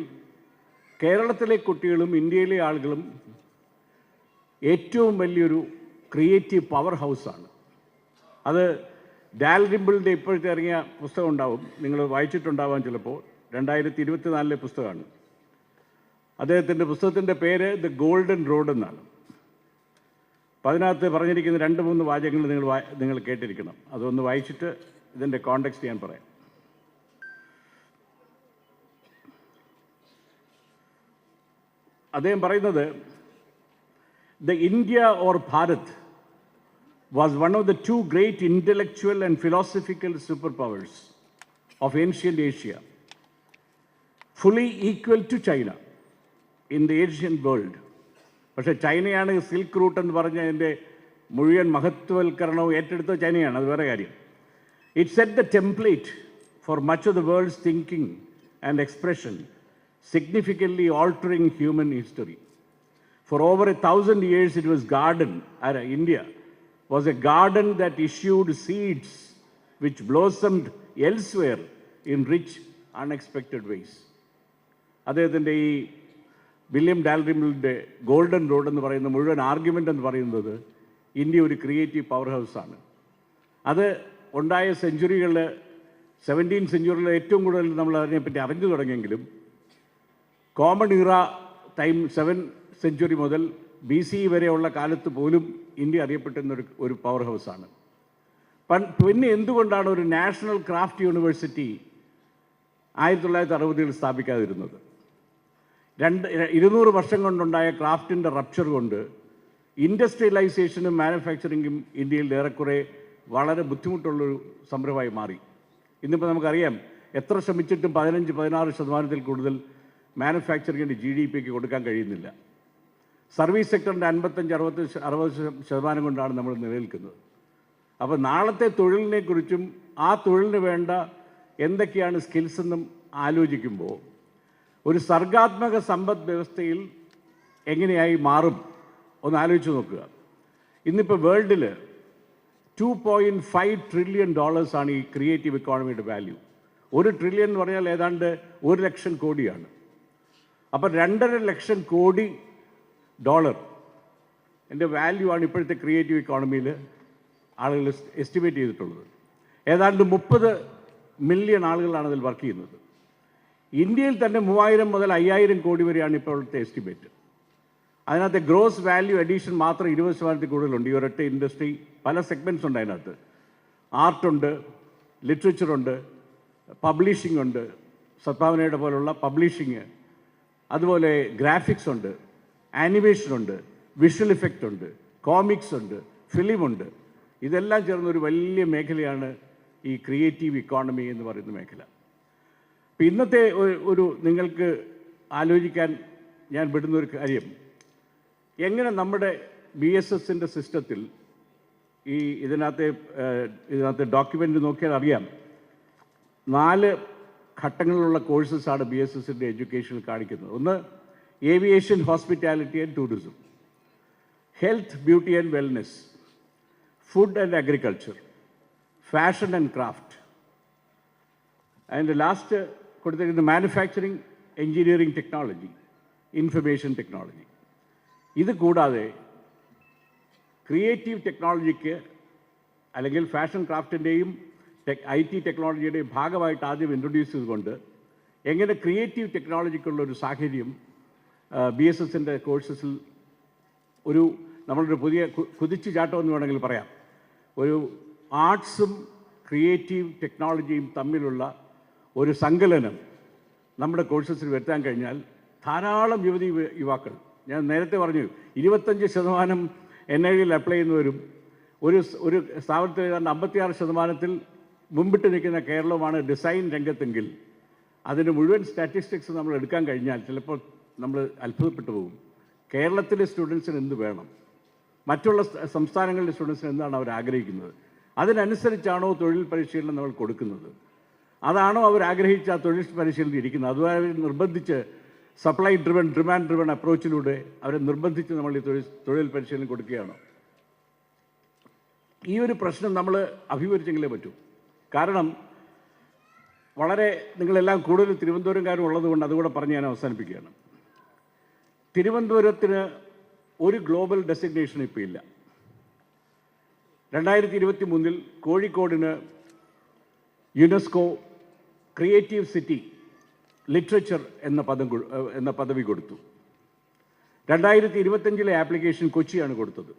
കേരളത്തിലെ കുട്ടികളും ഇന്ത്യയിലെ ആളുകളും ഏറ്റവും വലിയൊരു ക്രിയേറ്റീവ് പവർ ഹൗസാണ്. അത് ഡാൽറിംബിളിൻ്റെ ഇപ്പോഴത്തെ ഇറങ്ങിയ പുസ്തകം ഉണ്ടാവും, നിങ്ങൾ വായിച്ചിട്ടുണ്ടാവാം ചിലപ്പോൾ. 2024 പുസ്തകമാണ്. അദ്ദേഹത്തിൻ്റെ പുസ്തകത്തിൻ്റെ പേര് ദ ഗോൾഡൻ റോഡ് എന്നാണ്. അപ്പം അതിനകത്ത് പറഞ്ഞിരിക്കുന്ന 2-3 വാചകങ്ങൾ നിങ്ങൾ കേട്ടിരിക്കണം. അതൊന്ന് വായിച്ചിട്ട് ഇതിൻ്റെ കോണ്ടെക്സ്റ്റ് ഞാൻ പറയാം. അദ്ദേഹം പറയുന്നത്, the India or Bharat was one of the 2 great intellectual and philosophical superpowers of ancient Asia, fully equal to China in the Asian world. പക്ഷേ ചൈനയാണ് സിൽക്ക് റൂട്ട് എന്ന് പറഞ്ഞ അതിൻ്റെ മുഴുവൻ മഹത്വവൽക്കരണവും ഏറ്റെടുത്ത ചൈനയാണ്, അത് വേറെ കാര്യം. It set the template for much of the world's thinking and expression, significantly altering human history. For over 1,000 years, it was India was a garden that issued seeds which blossomed elsewhere in rich, unexpected ways. അദ്ദേഹത്തിൻ്റെ ഈ വില്യം ഡാൽറിംബിളിൻ്റെ ഗോൾഡൻ റോഡ് എന്ന് പറയുന്ന മുഴുവൻ ആർഗ്യുമെൻ്റ് എന്ന് പറയുന്നത് ഇന്ത്യ ഒരു ക്രിയേറ്റീവ് പവർ ഹൗസാണ്. അത് ഉണ്ടായ സെഞ്ചുറികളിൽ 17th സെഞ്ചുറിയിൽ ഏറ്റവും കൂടുതൽ നമ്മൾ അതിനെപ്പറ്റി അറിഞ്ഞു തുടങ്ങിയെങ്കിലും common era time 7th century മുതൽ BC വരെയുള്ള കാലത്ത് പോലും ഇന്ത്യ അറിയപ്പെട്ടിരുന്ന ഒരു പവർ ഹൗസാണ്. പിന്നെ എന്തുകൊണ്ടാണ് ഒരു നാഷണൽ ക്രാഫ്റ്റ് യൂണിവേഴ്സിറ്റി 1960-ൽ സ്ഥാപിക്കാതിരുന്നത്? 200 വർഷം കൊണ്ടുണ്ടായ ക്രാഫ്റ്റിൻ്റെ റപ്ചർ കൊണ്ട് ഇൻഡസ്ട്രിയലൈസേഷനും മാനുഫാക്ചറിങ്ങും ഇന്ത്യയിൽ ഏറെക്കുറെ വളരെ ബുദ്ധിമുട്ടുള്ളൊരു സംരംഭമായി മാറി. ഇന്നിപ്പോൾ നമുക്കറിയാം, എത്ര ശ്രമിച്ചിട്ടും 15-16% കൂടുതൽ മാനുഫാക്ചറിങ്ങിൻ്റെ GDPക്ക് കൊടുക്കാൻ കഴിയുന്നില്ല. സർവീസ് സെക്ടറിൻ്റെ 55-60% കൊണ്ടാണ് നമ്മൾ നിലനിൽക്കുന്നത്. അപ്പോൾ നാളത്തെ തൊഴിലിനെക്കുറിച്ചും ആ തൊഴിലിന് വേണ്ട എന്തൊക്കെയാണ് സ്കിൽസ് എന്നും ആലോചിക്കുമ്പോൾ ഒരു സർഗാത്മക സമ്പദ് വ്യവസ്ഥയിൽ എങ്ങനെയായി മാറും ഒന്ന് ആലോചിച്ച് നോക്കുക. ഇന്നിപ്പോൾ വേൾഡിൽ $2.5 trillion ആണ് ഈ ക്രിയേറ്റീവ് ഇക്കോണമിയുടെ വാല്യൂ. 1 ട്രില്യൺ എന്ന് പറഞ്ഞാൽ ഏതാണ്ട് 1 ലക്ഷം കോടിയാണ്. അപ്പം 2.5 ലക്ഷം കോടി ഡോളർ എൻ്റെ വാല്യൂ ആണ് ഇപ്പോഴത്തെ ക്രിയേറ്റീവ് ഇക്കോണമിയിൽ ആളുകൾ എസ്റ്റിമേറ്റ് ചെയ്തിട്ടുള്ളത്. ഏതാണ്ട് 30 മില്യൺ ആളുകളാണ് അതിൽ വർക്ക് ചെയ്യുന്നത്. ഇന്ത്യയിൽ തന്നെ 3000 മുതൽ 5000 കോടി വരെയാണ് ഇപ്പോഴത്തെ എസ്റ്റിമേറ്റ്. അതിനകത്ത് ഗ്രോസ് വാല്യൂ അഡീഷൻ മാത്രം 20% കൂടുതലുണ്ട്. ഈ ഒരൊറ്റ ഇൻഡസ്ട്രി പല സെഗ്മെൻറ്റ്സ് ഉണ്ട്. അതിനകത്ത് ആർട്ടുണ്ട്, ലിറ്ററേച്ചറുണ്ട്, പബ്ലിഷിംഗ് ഉണ്ട്, സദ്ഭാവനയുടെ പോലുള്ള പബ്ലിഷിങ്, അതുപോലെ ഗ്രാഫിക്സ് ഉണ്ട്, ആനിമേഷൻ ഉണ്ട്, വിഷ്വൽ ഇഫക്റ്റ് ഉണ്ട്, കോമിക്സ് ഉണ്ട്, ഫിലിമുണ്ട്. ഇതെല്ലാം ചേർന്നൊരു വലിയ മേഖലയാണ് ഈ ക്രിയേറ്റീവ് ഇക്കോണമി എന്ന് പറയുന്ന മേഖല. അപ്പം ഇന്നത്തെ ഒരു നിങ്ങൾക്ക് ആലോചിക്കാൻ ഞാൻ വിടുന്നൊരു കാര്യം, എങ്ങനെ നമ്മുടെ BSSൻ്റെ സിസ്റ്റത്തിൽ ഇതിനകത്തെ ഡോക്യുമെൻ്റ് നോക്കിയാൽ അറിയാം 4 ഘട്ടങ്ങളിലുള്ള കോഴ്സസാണ് BSSൻ്റെ എഡ്യൂക്കേഷനിൽ കാണിക്കുന്നത്. ഒന്ന് aviation, hospitality and tourism, health, beauty and wellness, food and agriculture, fashion and craft, അതിൻ്റെ ലാസ്റ്റ് കൊടുത്തിരിക്കുന്നത് manufacturing, engineering technology, information technology. ഇത് കൂടാതെ ക്രിയേറ്റീവ് ടെക്നോളജിക്ക് അല്ലെങ്കിൽ ഫാഷൻ ക്രാഫ്റ്റിൻ്റെയും IT ടെക്നോളജിയുടെയും ഭാഗമായിട്ട് ആദ്യം ഇൻട്രൊഡ്യൂസ് ചെയ്തുകൊണ്ട് എങ്ങനെ ക്രിയേറ്റീവ് ടെക്നോളജിക്കുള്ള ഒരു സാഹചര്യം BSSൻ്റെ കോഴ്സസിൽ നമ്മളൊരു പുതിയ കുതിച്ചുചാട്ടം എന്ന് വേണമെങ്കിൽ പറയാം. ഒരു ആർട്സും ക്രിയേറ്റീവ് ടെക്നോളജിയും തമ്മിലുള്ള ഒരു സങ്കലനം നമ്മുടെ കോഴ്സസിൽ വരുത്താൻ കഴിഞ്ഞാൽ ധാരാളം യുവാക്കൾ, ഞാൻ നേരത്തെ പറഞ്ഞു 25% NIDയിൽ അപ്ലൈ ചെയ്യുന്നവരും ഒരു സ്ഥാപനത്തിൽ ഏതാണ്ട് 56% മുമ്പിട്ട് നിൽക്കുന്ന കേരളമാണ് ഡിസൈൻ രംഗത്തെങ്കിൽ അതിൻ്റെ മുഴുവൻ സ്റ്റാറ്റിസ്റ്റിക്സ് നമ്മൾ എടുക്കാൻ കഴിഞ്ഞാൽ ചിലപ്പോൾ നമ്മൾ അത്ഭുതപ്പെട്ടു പോകും. കേരളത്തിലെ സ്റ്റുഡൻസിന് എന്ത് വേണം, മറ്റുള്ള സംസ്ഥാനങ്ങളിലെ സ്റ്റുഡൻസിന് എന്താണ് അവർ ആഗ്രഹിക്കുന്നത്, അതിനനുസരിച്ചാണോ തൊഴിൽ പരിശീലനം നമ്മൾ കൊടുക്കുന്നത്, അതാണോ അവർ ആഗ്രഹിച്ച ആ തൊഴിൽ പരിശീലനം ഇരിക്കുന്നത്, അതുവരെ നിർബന്ധിച്ച് സപ്ലൈ ഡ്രിവൺ, ഡിമാൻഡ് ഡ്രിവൺ അപ്രോച്ചിലൂടെ അവരെ നിർബന്ധിച്ച് നമ്മൾ ഈ തൊഴിൽ പരിശീലനം കൊടുക്കുകയാണോ? ഈ ഒരു പ്രശ്നം നമ്മൾ അഭിമുഖീകരിച്ചെങ്കിലേ പറ്റൂ. കാരണം വളരെ നിങ്ങളെല്ലാം കൂടുതൽ തിരുവനന്തപുരംകാരും ഉള്ളതുകൊണ്ട് അതുകൂടെ പറഞ്ഞ് ഞാൻ അവസാനിപ്പിക്കുകയാണ്. തിരുവനന്തപുരത്തിന് ഒരു ഗ്ലോബൽ ഡെസിഗ്നേഷൻ ഇപ്പോൾ ഇല്ല. 2023 കോഴിക്കോടിന് യുനെസ്കോ ക്രിയേറ്റീവ് സിറ്റി ലിറ്ററേച്ചർ എന്ന പദവി കൊടുത്തു. 2025 ആപ്ലിക്കേഷൻ കൊച്ചിയാണ് കൊടുത്തത്.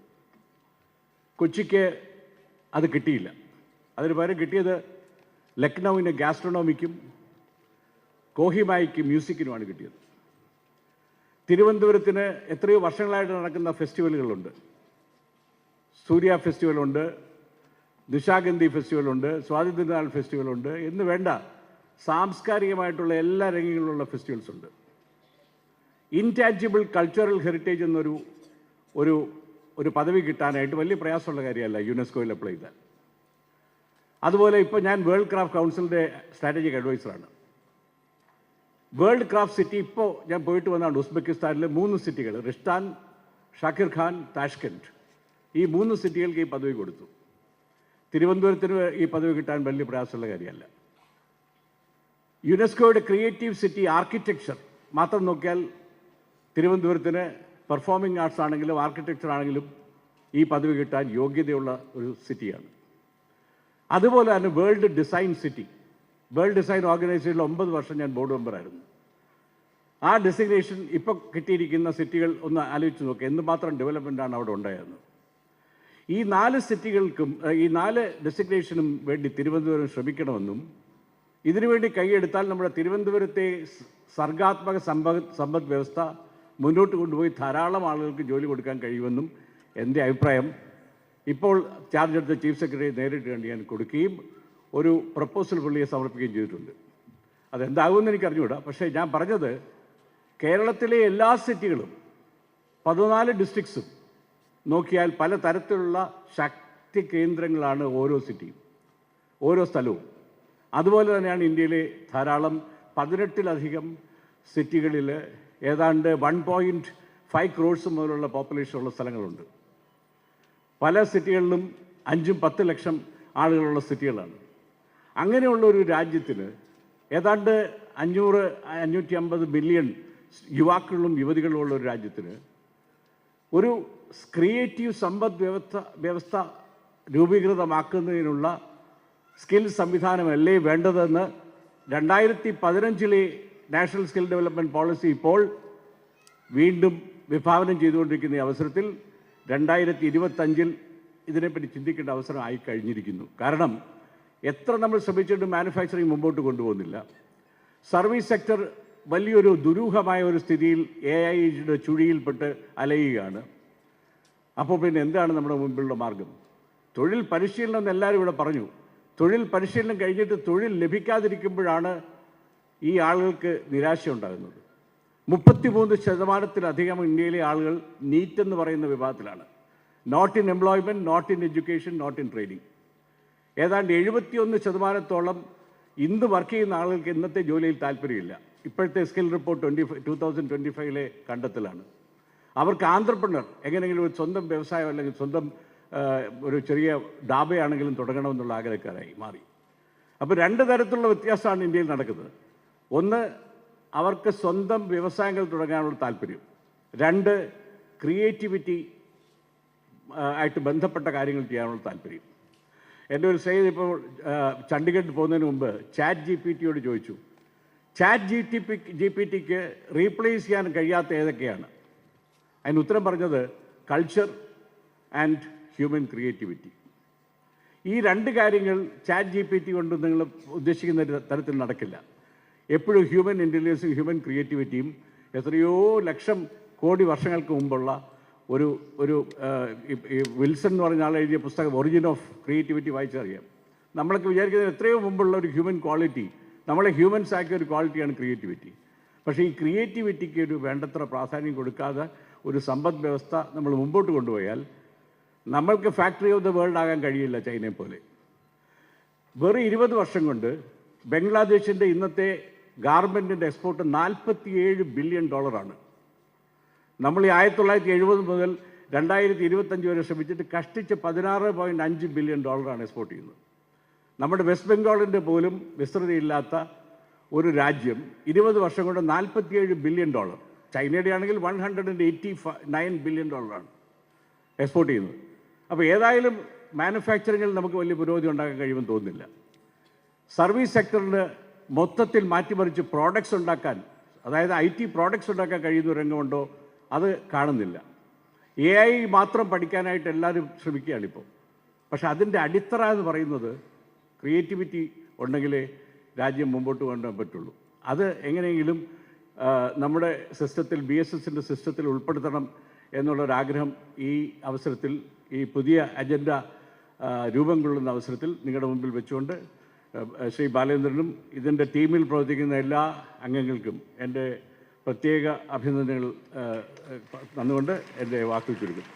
കൊച്ചിക്ക് അത് കിട്ടിയില്ല. അതിന് പകരം കിട്ടിയത് ലക്നൌവിന് ഗാസ്ട്രോണോമിക്കും കോഹിമയ്ക്ക് മ്യൂസിക്കിനുമാണ് കിട്ടിയത്. തിരുവനന്തപുരത്തിന് എത്രയോ വർഷങ്ങളായിട്ട് നടക്കുന്ന ഫെസ്റ്റിവലുകളുണ്ട്. സൂര്യ ഫെസ്റ്റിവലുണ്ട്, നിശാഗന്ധി ഫെസ്റ്റിവലുണ്ട്, സ്വാതന്ത്ര്യനാൾ ഫെസ്റ്റിവലുണ്ട് എന്ന് വേണ്ട സാംസ്കാരികമായിട്ടുള്ള എല്ലാ രംഗങ്ങളിലുള്ള ഫെസ്റ്റിവൽസ് ഉണ്ട്. ഇൻടാഞ്ചിബിൾ കൾച്ചറൽ ഹെറിറ്റേജ് എന്നൊരു ഒരു പദവി കിട്ടാനായിട്ട് വലിയ പ്രയാസമുള്ള കാര്യമല്ല യുനെസ്കോയിൽ അപ്ലൈ ചെയ്താൽ. അതുപോലെ ഇപ്പോൾ ഞാൻ വേൾഡ് ക്രാഫ്റ്റ് കൗൺസിലിൻ്റെ സ്ട്രാറ്റജിക് അഡ്വൈസറാണ്. വേൾഡ് ക്രാഫ്റ്റ് സിറ്റി ഇപ്പോൾ ഞാൻ പോയിട്ട് വന്നതാണ്. ഉസ്ബെക്കിസ്ഥാനിലെ 3 സിറ്റികൾ, റിഷ്താൻ, ഷാക്കിർ ഖാൻ, താഷ്കെൻറ്റ്, ഈ 3 സിറ്റികൾക്ക് ഈ പദവി കൊടുത്തു. തിരുവനന്തപുരത്തിന് ഈ പദവി കിട്ടാൻ വലിയ പ്രയാസമുള്ള കാര്യമല്ല. യുനെസ്കോയുടെ ക്രിയേറ്റീവ് സിറ്റി ആർക്കിടെക്ചർ മാത്രം നോക്കിയാൽ തിരുവനന്തപുരത്തിന് പെർഫോമിംഗ് ആർട്സ് ആണെങ്കിലും ആർക്കിടെക്ചർ ആണെങ്കിലും ഈ പദവി കിട്ടാൻ യോഗ്യതയുള്ള ഒരു സിറ്റിയാണ്. അതുപോലെ തന്നെ world design city, world design ഓർഗനൈസേഷനിൽ 9 വർഷം ഞാൻ ബോർഡ് മെമ്പറായിരുന്നു. ആ ഡെസിഗ്നേഷൻ ഇപ്പോൾ കിട്ടിയിരിക്കുന്ന സിറ്റികൾ ഒന്ന് ആലോചിച്ച് നോക്കുക, എന്തുമാത്രം ഡെവലപ്മെൻറ്റാണ് അവിടെ ഉണ്ടായത്. ഈ 4 സിറ്റികൾക്കും ഈ 4 ഡെസിഗ്നേഷനും വേണ്ടി തിരുവനന്തപുരം ശ്രമിക്കണമെന്നും ഇതിനുവേണ്ടി കൈയെടുത്താൽ നമ്മുടെ തിരുവനന്തപുരത്തെ സർഗാത്മക സമ്പദ് വ്യവസ്ഥ മുന്നോട്ട് കൊണ്ടുപോയി ധാരാളം ആളുകൾക്ക് ജോലി കൊടുക്കാൻ കഴിയുമെന്നും എൻ്റെ അഭിപ്രായം. ഇപ്പോൾ ചാർജ് എടുത്ത ചീഫ് സെക്രട്ടറി നേരിട്ട് കണ്ട് ഞാൻ കൊടുക്കുകയും ഒരു പ്രപ്പോസൽ പുള്ളിയെ സമർപ്പിക്കുകയും ചെയ്തിട്ടുണ്ട്. അതെന്താകുമെന്ന് എനിക്ക് അറിഞ്ഞുകൂടാ. പക്ഷേ ഞാൻ പറഞ്ഞത് കേരളത്തിലെ എല്ലാ സിറ്റികളും 14 ഡിസ്ട്രിക്ട്സും നോക്കിയാൽ പല തരത്തിലുള്ള ശക്തി കേന്ദ്രങ്ങളാണ് ഓരോ സിറ്റിയും, ഓരോ സ്ഥലവും. അതുപോലെ തന്നെയാണ് ഇന്ത്യയിലെ ധാരാളം 18ലധികം സിറ്റികളിൽ ഏതാണ്ട് 1.5 crores മുതലുള്ള പോപ്പുലേഷൻ ഉള്ള സ്ഥലങ്ങളുണ്ട്. പല സിറ്റികളിലും 5-10 ലക്ഷം ആളുകളുള്ള സിറ്റികളാണ്. അങ്ങനെയുള്ള ഒരു രാജ്യത്തിന് ഏതാണ്ട് 500-550 മില്യൺ യുവാക്കളും യുവതികളും ഉള്ള ഒരു രാജ്യത്തിന് ഒരു ക്രിയേറ്റീവ് സമ്പദ് വ്യവസ്ഥ രൂപീകൃതമാക്കുന്നതിനുള്ള സ്കിൽ സംവിധാനമല്ലേ വേണ്ടതെന്ന് 2015 നാഷണൽ സ്കിൽ ഡെവലപ്മെൻറ്റ് പോളിസി ഇപ്പോൾ വീണ്ടും വിഭാവനം ചെയ്തുകൊണ്ടിരിക്കുന്ന അവസരത്തിൽ 2025 ഇതിനെപ്പറ്റി ചിന്തിക്കേണ്ട അവസരം ആയി കഴിഞ്ഞിരിക്കുന്നു. കാരണം എത്ര നമ്മൾ ശ്രമിച്ചിട്ട് മാനുഫാക്ചറിങ് മുമ്പോട്ട് കൊണ്ടുപോകുന്നില്ല. സർവീസ് സെക്ടർ വലിയൊരു ദുരൂഹമായ ഒരു സ്ഥിതിയിൽ AIയുടെ ചുഴിയിൽപ്പെട്ട് അലയുകയാണ്. അപ്പോൾ പിന്നെ എന്താണ് നമ്മുടെ മുമ്പിലുള്ള മാർഗം? തൊഴിൽ പരിശീലനം എന്ന് എല്ലാവരും ഇവിടെ പറഞ്ഞു. തൊഴിൽ പരിശീലനം കഴിഞ്ഞിട്ട് തൊഴിൽ ലഭിക്കാതിരിക്കുമ്പോഴാണ് ഈ ആളുകൾക്ക് നിരാശയുണ്ടാകുന്നത്. 33% ഇന്ത്യയിലെ ആളുകൾ നീറ്റ് എന്ന് പറയുന്ന വിഭാഗത്തിലാണ്. Not in employment, not in education, not in training. ഏതാണ്ട് 71% ഇന്ന് വർക്ക് ചെയ്യുന്ന ആളുകൾക്ക് ഇന്നത്തെ ജോലിയിൽ താല്പര്യമില്ല. ഇപ്പോഴത്തെ സ്കിൽ റിപ്പോർട്ട് 2025 കണ്ടെത്തലാണ്. അവർക്ക് ആന്ത്രപ്രണർ, എങ്ങനെയെങ്കിലും ഒരു സ്വന്തം വ്യവസായം അല്ലെങ്കിൽ സ്വന്തം ഒരു ചെറിയ ഡാബയാണെങ്കിലും തുടങ്ങണമെന്നുള്ള ആഗ്രഹക്കാരായി മാറി. അപ്പോൾ 2 തരത്തിലുള്ള വ്യത്യാസമാണ് ഇന്ത്യയിൽ നടക്കുന്നത്. ഒന്ന്, അവർക്ക് സ്വന്തം വ്യവസായങ്ങൾ തുടങ്ങാനുള്ള താല്പര്യം. 2, ക്രിയേറ്റിവിറ്റി ആയിട്ട് ബന്ധപ്പെട്ട കാര്യങ്ങൾ ചെയ്യാനുള്ള താല്പര്യം. എൻ്റെ ഒരു സൈഡ് ഇപ്പോൾ ചണ്ഡീഗഡ് പോകുന്നതിന് മുമ്പ് ChatGPT-യോട് ചോദിച്ചു, ChatGPT-ക്ക് റീപ്ലേസ് ചെയ്യാൻ കഴിയാത്ത ഏതൊക്കെയാണ്? അതിന് ഉത്തരം പറഞ്ഞത് കൾച്ചർ ആൻഡ് ഹ്യൂമൻ ക്രിയേറ്റിവിറ്റി. ഈ 2 കാര്യങ്ങൾ ChatGPT കൊണ്ട് നിങ്ങൾ ഉദ്ദേശിക്കുന്ന തരത്തിൽ നടക്കില്ല. എപ്പോഴും ഹ്യൂമൻ ഇൻ്റലിജൻസും ഹ്യൂമൻ ക്രിയേറ്റിവിറ്റിയും എത്രയോ ലക്ഷം കോടി വർഷങ്ങൾക്ക് മുമ്പുള്ള ഒരു വിൽസൺ എന്ന് പറഞ്ഞ ആൾ എഴുതിയ പുസ്തകം ഒറിജിൻ ഓഫ് ക്രിയേറ്റിവിറ്റി വായിച്ചറിയാം. നമ്മളൊക്കെ വിചാരിക്കുന്നത് എത്രയോ മുമ്പുള്ള ഒരു ഹ്യൂമൻ ക്വാളിറ്റി, നമ്മളെ ഹ്യൂമൻസ് ആക്കിയ ഒരു ക്വാളിറ്റിയാണ് ക്രിയേറ്റിവിറ്റി. പക്ഷേ ഈ ക്രിയേറ്റിവിറ്റിക്ക് ഒരു വേണ്ടത്ര പ്രാധാന്യം കൊടുക്കാതെ ഒരു സമ്പദ് വ്യവസ്ഥ നമ്മൾ മുമ്പോട്ട് കൊണ്ടുപോയാൽ നമ്മൾക്ക് ഫാക്ടറി ഓഫ് ദ വേൾഡ് ആകാൻ കഴിയില്ല ചൈനയെ പോലെ. വെറും 20 വർഷം കൊണ്ട് ബംഗ്ലാദേശിൻ്റെ ഇന്നത്തെ ഗാർമെൻറ്റിൻ്റെ എക്സ്പോർട്ട് $47 ബില്യൺ. നമ്മൾ ഈ 1970 മുതൽ 2025 വരെ ശ്രമിച്ചിട്ട് കഷ്ടിച്ച് $16.5 ബില്യൺ എക്സ്പോർട്ട് ചെയ്യുന്നത്. നമ്മുടെ വെസ്റ്റ് ബംഗാളിൻ്റെ പോലും വിസ്തൃതിയില്ലാത്ത ഒരു രാജ്യം 20 വർഷം കൊണ്ട് $47 ബില്യൺ, ചൈനയുടെ ആണെങ്കിൽ $189 ബില്യൺ എക്സ്പോർട്ട് ചെയ്യുന്നത്. അപ്പോൾ ഏതായാലും മാനുഫാക്ചറിങ്ങിൽ നമുക്ക് വലിയ പുരോഗതി ഉണ്ടാക്കാൻ കഴിയുമെന്ന് തോന്നുന്നില്ല. സർവീസ് സെക്ടറിന് മൊത്തത്തിൽ മാറ്റിമറിച്ച് പ്രോഡക്ട്സ് ഉണ്ടാക്കാൻ, അതായത് IT പ്രോഡക്ട്സ് ഉണ്ടാക്കാൻ കഴിയുന്ന ഒരു രംഗമുണ്ടോ? അത് കാണുന്നില്ല. AI മാത്രം പഠിക്കാനായിട്ട് എല്ലാവരും ശ്രമിക്കുകയാണിപ്പോൾ. പക്ഷെ അതിൻ്റെ അടിത്തറ എന്ന് പറയുന്നത് ക്രിയേറ്റിവിറ്റി ഉണ്ടെങ്കിലേ രാജ്യം മുമ്പോട്ട് കൊണ്ടുപോകാൻ പറ്റുള്ളൂ. അത് എങ്ങനെയെങ്കിലും നമ്മുടെ സിസ്റ്റത്തിൽ, BSSൻ്റെ സിസ്റ്റത്തിൽ ഉൾപ്പെടുത്തണം എന്നുള്ളൊരാഗ്രഹം ഈ അവസരത്തിൽ, ഈ പുതിയ അജണ്ട രൂപം കൊള്ളുന്ന അവസരത്തിൽ നിങ്ങളുടെ മുമ്പിൽ വെച്ചുകൊണ്ട് ശ്രീ ബാലേന്ദ്രനും ഇതിൻ്റെ ടീമിൽ പ്രവർത്തിക്കുന്ന എല്ലാ അംഗങ്ങൾക്കും എൻ്റെ പ്രത്യേക അഭിനന്ദനങ്ങൾ തന്നുകൊണ്ട് എൻ്റെ വാക്കുകൾ ചുരുക്കും.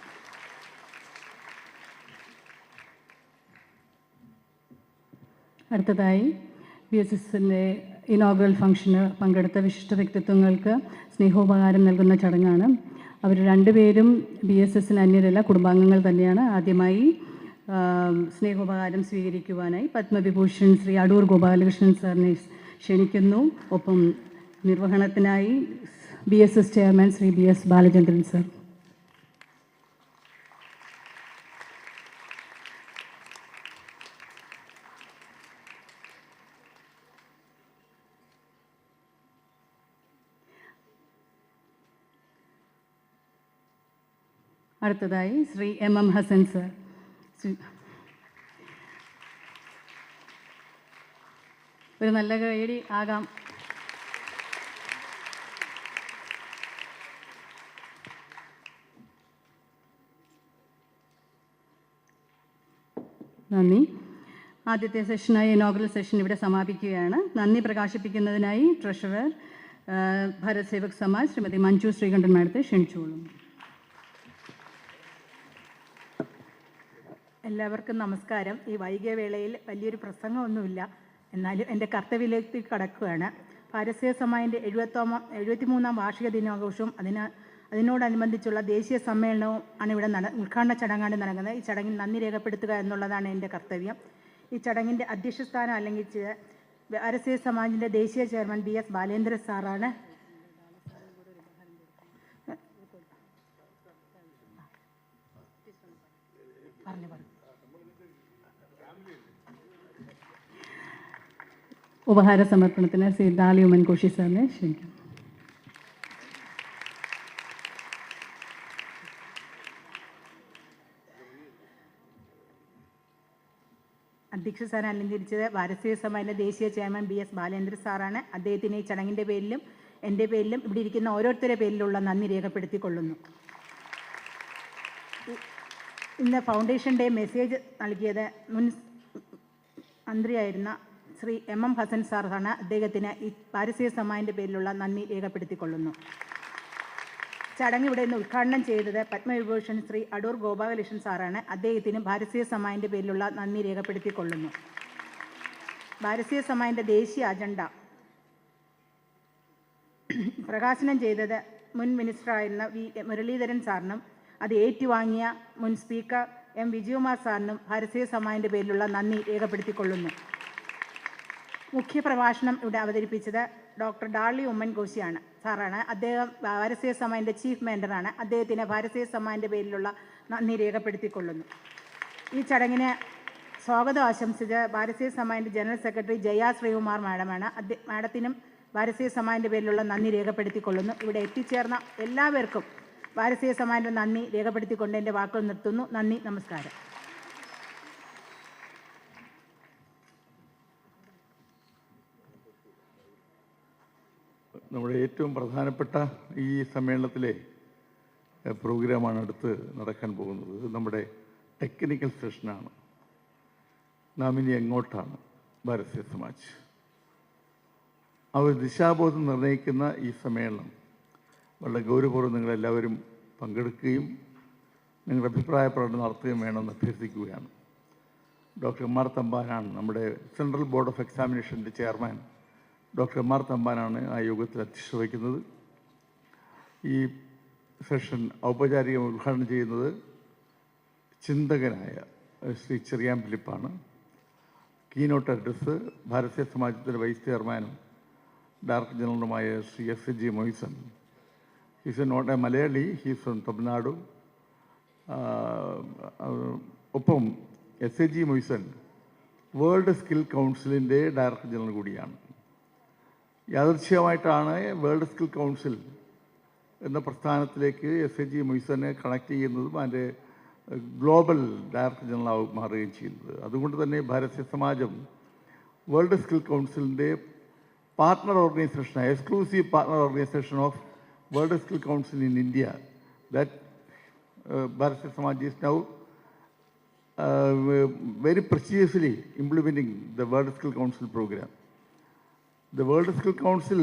അടുത്തതായി BSSൻ്റെ ഇനോഗ്രൽ ഫംഗ്ഷന് പങ്കെടുത്ത വിശിഷ്ട വ്യക്തിത്വങ്ങൾക്ക് സ്നേഹോപഹാരം നൽകുന്ന ചടങ്ങാണ്. അവർ 2 പേരും BSSന് അന്യരല്ല, കുടുംബാംഗങ്ങൾ തന്നെയാണ്. ആദ്യമായി സ്നേഹോപഹാരം സ്വീകരിക്കുവാനായി പത്മവിഭൂഷൺ ശ്രീ അടൂർ ഗോപാലകൃഷ്ണൻ സാറിനെ ക്ഷണിക്കുന്നു. ഒപ്പം നിർവഹണത്തിനായി BSS chairman Shri BS Balachandran sir. അടുത്തതായി ശ്രീ MM ഹസൻ സർ. ഒരു നല്ല കൈയടി ആകാം. നന്ദി. ആദ്യത്തെ സെഷനായി ഇനോഗ്രൽ സെഷൻ ഇവിടെ സമാപിക്കുകയാണ്. നന്ദി പ്രകാശിപ്പിക്കുന്നതിനായി ട്രഷറർ ഭാരത് സേവക് സമാജ് ശ്രീമതി മഞ്ജു ശ്രീകണ്ഠൻ മാഡത്തെ ക്ഷണിച്ചുകൊള്ളുന്നു. എല്ലാവർക്കും നമസ്കാരം. ഈ വൈകിയ വേളയിൽ വലിയൊരു പ്രസംഗമൊന്നുമില്ല, എന്നാലും എൻ്റെ കർത്തവ്യത്തിലേക്ക് കടക്കുകയാണ്. ഭാരത് സേവക് സമാജിൻ്റെ 73ാം വാർഷിക ദിനാഘോഷവും അതിനോടനുബന്ധിച്ചുള്ള ദേശീയ സമ്മേളനവും ആണ് ഇവിടെ ഉദ്ഘാടന ചടങ്ങാണ് നടക്കുന്നത്. ഈ ചടങ്ങിൽ നന്ദി രേഖപ്പെടുത്തുക എന്നുള്ളതാണ് എൻ്റെ കർത്തവ്യം. ഈ ചടങ്ങിൻ്റെ അധ്യക്ഷസ്ഥാനം അലങ്കരിച്ച് ഭാരത് സേവക് സമാജിൻ്റെ ദേശീയ ചെയർമാൻ BS ബാലേന്ദ്രൻ സാറാണ്. ഉപഹാര സമർപ്പണത്തിന് ശ്രീ ഡാലി ഉമ്മൻകോശി സാറിനെ ക്ഷണിക്കുന്നു. അധ്യക്ഷ സ്ഥാനം അലങ്കരിച്ചത് ഭാരത് സേവക് സമാജിൻ്റെ ദേശീയ ചെയർമാൻ BS ബാലേന്ദ്രൻ സാറാണ്. അദ്ദേഹത്തിന് ഈ ചടങ്ങിൻ്റെ പേരിലും എൻ്റെ പേരിലും ഇവിടെ ഇരിക്കുന്ന ഓരോരുത്തരുടെ പേരിലുള്ള നന്ദി രേഖപ്പെടുത്തിക്കൊള്ളുന്നു. ഇന്ന് ഫൗണ്ടേഷൻ ഡേ മെസ്സേജ് നൽകിയത് മുൻ മന്ത്രിയായിരുന്ന ശ്രീ MM ഹസൻ സാറാണ്. അദ്ദേഹത്തിന് ഈ പാരിസ്ഥിതിക സമാജത്തിൻ്റെ പേരിലുള്ള നന്ദി രേഖപ്പെടുത്തിക്കൊള്ളുന്നു. ചടങ്ങ് ഇവിടെ നിന്ന് ഉദ്ഘാടനം ചെയ്തത് പത്മവിഭൂഷൺ ശ്രീ അടൂർ ഗോപാലകൃഷ്ണൻ സാറാണ്. അദ്ദേഹത്തിന് പാരിസ്ഥിതിക സമാജത്തിൻ്റെ പേരിലുള്ള നന്ദി രേഖപ്പെടുത്തിക്കൊള്ളുന്നു. പാരിസ്ഥിതിക സമാജത്തിൻ്റെ ദേശീയ അജണ്ട പ്രകാശനം ചെയ്തത് മുൻ മിനിസ്റ്ററായിരുന്ന V മുരളീധരൻ സാറിനും അത് ഏറ്റുവാങ്ങിയ മുൻ സ്പീക്കർ M വിജയകുമാർ സാറിനും പാരിസ്ഥിതിക സമാജത്തിൻ്റെ പേരിലുള്ള നന്ദി രേഖപ്പെടുത്തിക്കൊള്ളുന്നു. മുഖ്യപ്രഭാഷണം ഇവിടെ അവതരിപ്പിച്ചത് ഡോക്ടർ ഡാർലി ഉമ്മൻ കോശിയാണ് സാറാണ്. അദ്ദേഹം പാരിസ്ഥിതിക സമാജത്തിൻ്റെ ചീഫ് മെൻറ്ററാണ്. അദ്ദേഹത്തിന് പാരിസ്ഥിതിക സമാജത്തിൻ്റെ പേരിലുള്ള നന്ദി രേഖപ്പെടുത്തിക്കൊള്ളുന്നു. ഈ ചടങ്ങിന് സ്വാഗതം ആശംസിച്ച പാരിസ്ഥിതിക സമാജത്തിൻ്റെ ജനറൽ സെക്രട്ടറി ജയ ശ്രീകുമാർ മാഡമാണ്. മാഡത്തിനും പാരിസ്ഥിതിക സമാജത്തിൻ്റെ പേരിലുള്ള നന്ദി രേഖപ്പെടുത്തിക്കൊള്ളുന്നു. ഇവിടെ എത്തിച്ചേർന്ന എല്ലാവർക്കും പാരിസ്ഥിതിക സമാജത്തിൻ്റെ നന്ദി രേഖപ്പെടുത്തിക്കൊണ്ട് എൻ്റെ വാക്കുകൾ നിർത്തുന്നു. നന്ദി, നമസ്കാരം. നമ്മുടെ ഏറ്റവും പ്രധാനപ്പെട്ട ഈ സമ്മേളനത്തിലെ പ്രോഗ്രാമാണ് അടുത്ത് നടക്കാൻ പോകുന്നത്. നമ്മുടെ ടെക്നിക്കൽ സെഷനാണ്. നാം ഇനി എങ്ങോട്ടാണ് പാരിസ്ഥിതിക സമാജ്? ആ ഒരു ദിശാബോധം നിർണ്ണയിക്കുന്ന ഈ സമ്മേളനം വളരെ ഗൗരവപൂർവ്വം നിങ്ങളെല്ലാവരും പങ്കെടുക്കുകയും നിങ്ങളുടെ അഭിപ്രായ പ്രകടനം നടത്തുകയും വേണമെന്ന് അഭ്യർത്ഥിക്കുകയാണ്. ഡോക്ടർ M R തമ്പാനാണ് നമ്മുടെ സെൻട്രൽ ബോർഡ് ഓഫ് എക്സാമിനേഷൻ്റെ ചെയർമാൻ. ഡോക്ടർ M R തമ്പാനാണ് ആ യോഗത്തിൽ അധ്യക്ഷത വഹിക്കുന്നത്. ഈ സെഷൻ ഔപചാരികമായി ഉദ്ഘാടനം ചെയ്യുന്നത് ചിന്തകനായ ശ്രീ ചെറിയാൻ ഫിലിപ്പാണ്. കീനോട്ട് അഡ്രസ്സ് ഭാരതീയ സമാജത്തിൻ്റെ വൈസ് ചെയർമാനും ഡയറക്ടർ ജനറലുമായ ശ്രീ SG മൊയ്സൺ. He's not a Malayali, he's from Tamil Nadu. ഒപ്പം SG മൊയ്സൺ വേൾഡ് സ്കിൽ കൗൺസിലിൻ്റെ ഡയറക്ടർ ജനറൽ കൂടിയാണ്. യാദൃച്ഛികമായിട്ടാണ് വേൾഡ് സ്കിൽ കൗൺസിൽ എന്ന പ്രസ്ഥാനത്തിലേക്ക് SG മൊയ്സനെ കണക്ട് ചെയ്യുന്നതും അതിൻ്റെ ഗ്ലോബൽ ഡയറക്ടർ ജനറൽ മാറുകയും ചെയ്യുന്നത്. അതുകൊണ്ട് തന്നെ ഭാരതീയ സമാജം വേൾഡ് സ്കിൽ കൗൺസിലിൻ്റെ partner organisation, exclusive partner organisation of world skill council in India. That Bharatiya Samaj is now very preciously implementing the World Skill Council program. The World Skill Council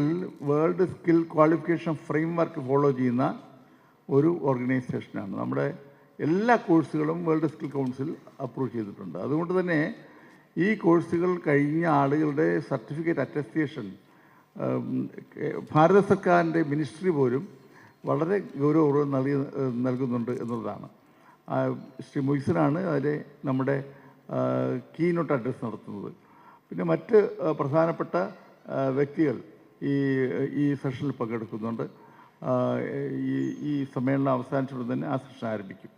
world skill qualification framework follow ചെയ്യുന്ന ഒരു ഓർഗനൈസേഷനാണ്. നമ്മുടെ എല്ലാ കോഴ്സുകളും വേൾഡ് സ്കിൽ കൗൺസിൽ അപ്രൂവ് ചെയ്തിട്ടുണ്ട്. അതുകൊണ്ട് തന്നെ ഈ കോഴ്സുകൾ കഴിഞ്ഞ ആളുകളുടെ സർട്ടിഫിക്കറ്റ് അറ്റസ്റ്റേഷൻ ഭാരത സർക്കാരിൻ്റെ മിനിസ്ട്രി പോലും വളരെ ഗൗരവപൂർവ്വം നൽകുന്നുണ്ട് എന്നുള്ളതാണ്. ശ്രീ മൊയ്സനാണ് അതിലെ നമ്മുടെ കീനോട്ട് അഡ്രസ്സ് നടത്തുന്നത്. പിന്നെ മറ്റ് പ്രധാനപ്പെട്ട വ്യക്തികൾ ഈ സെഷനിൽ പങ്കെടുക്കുന്നുണ്ട്. ഈ സമ്മേളനം അവസാനിച്ചുകൊണ്ട് തന്നെ ആ സെഷൻ ആരംഭിക്കും.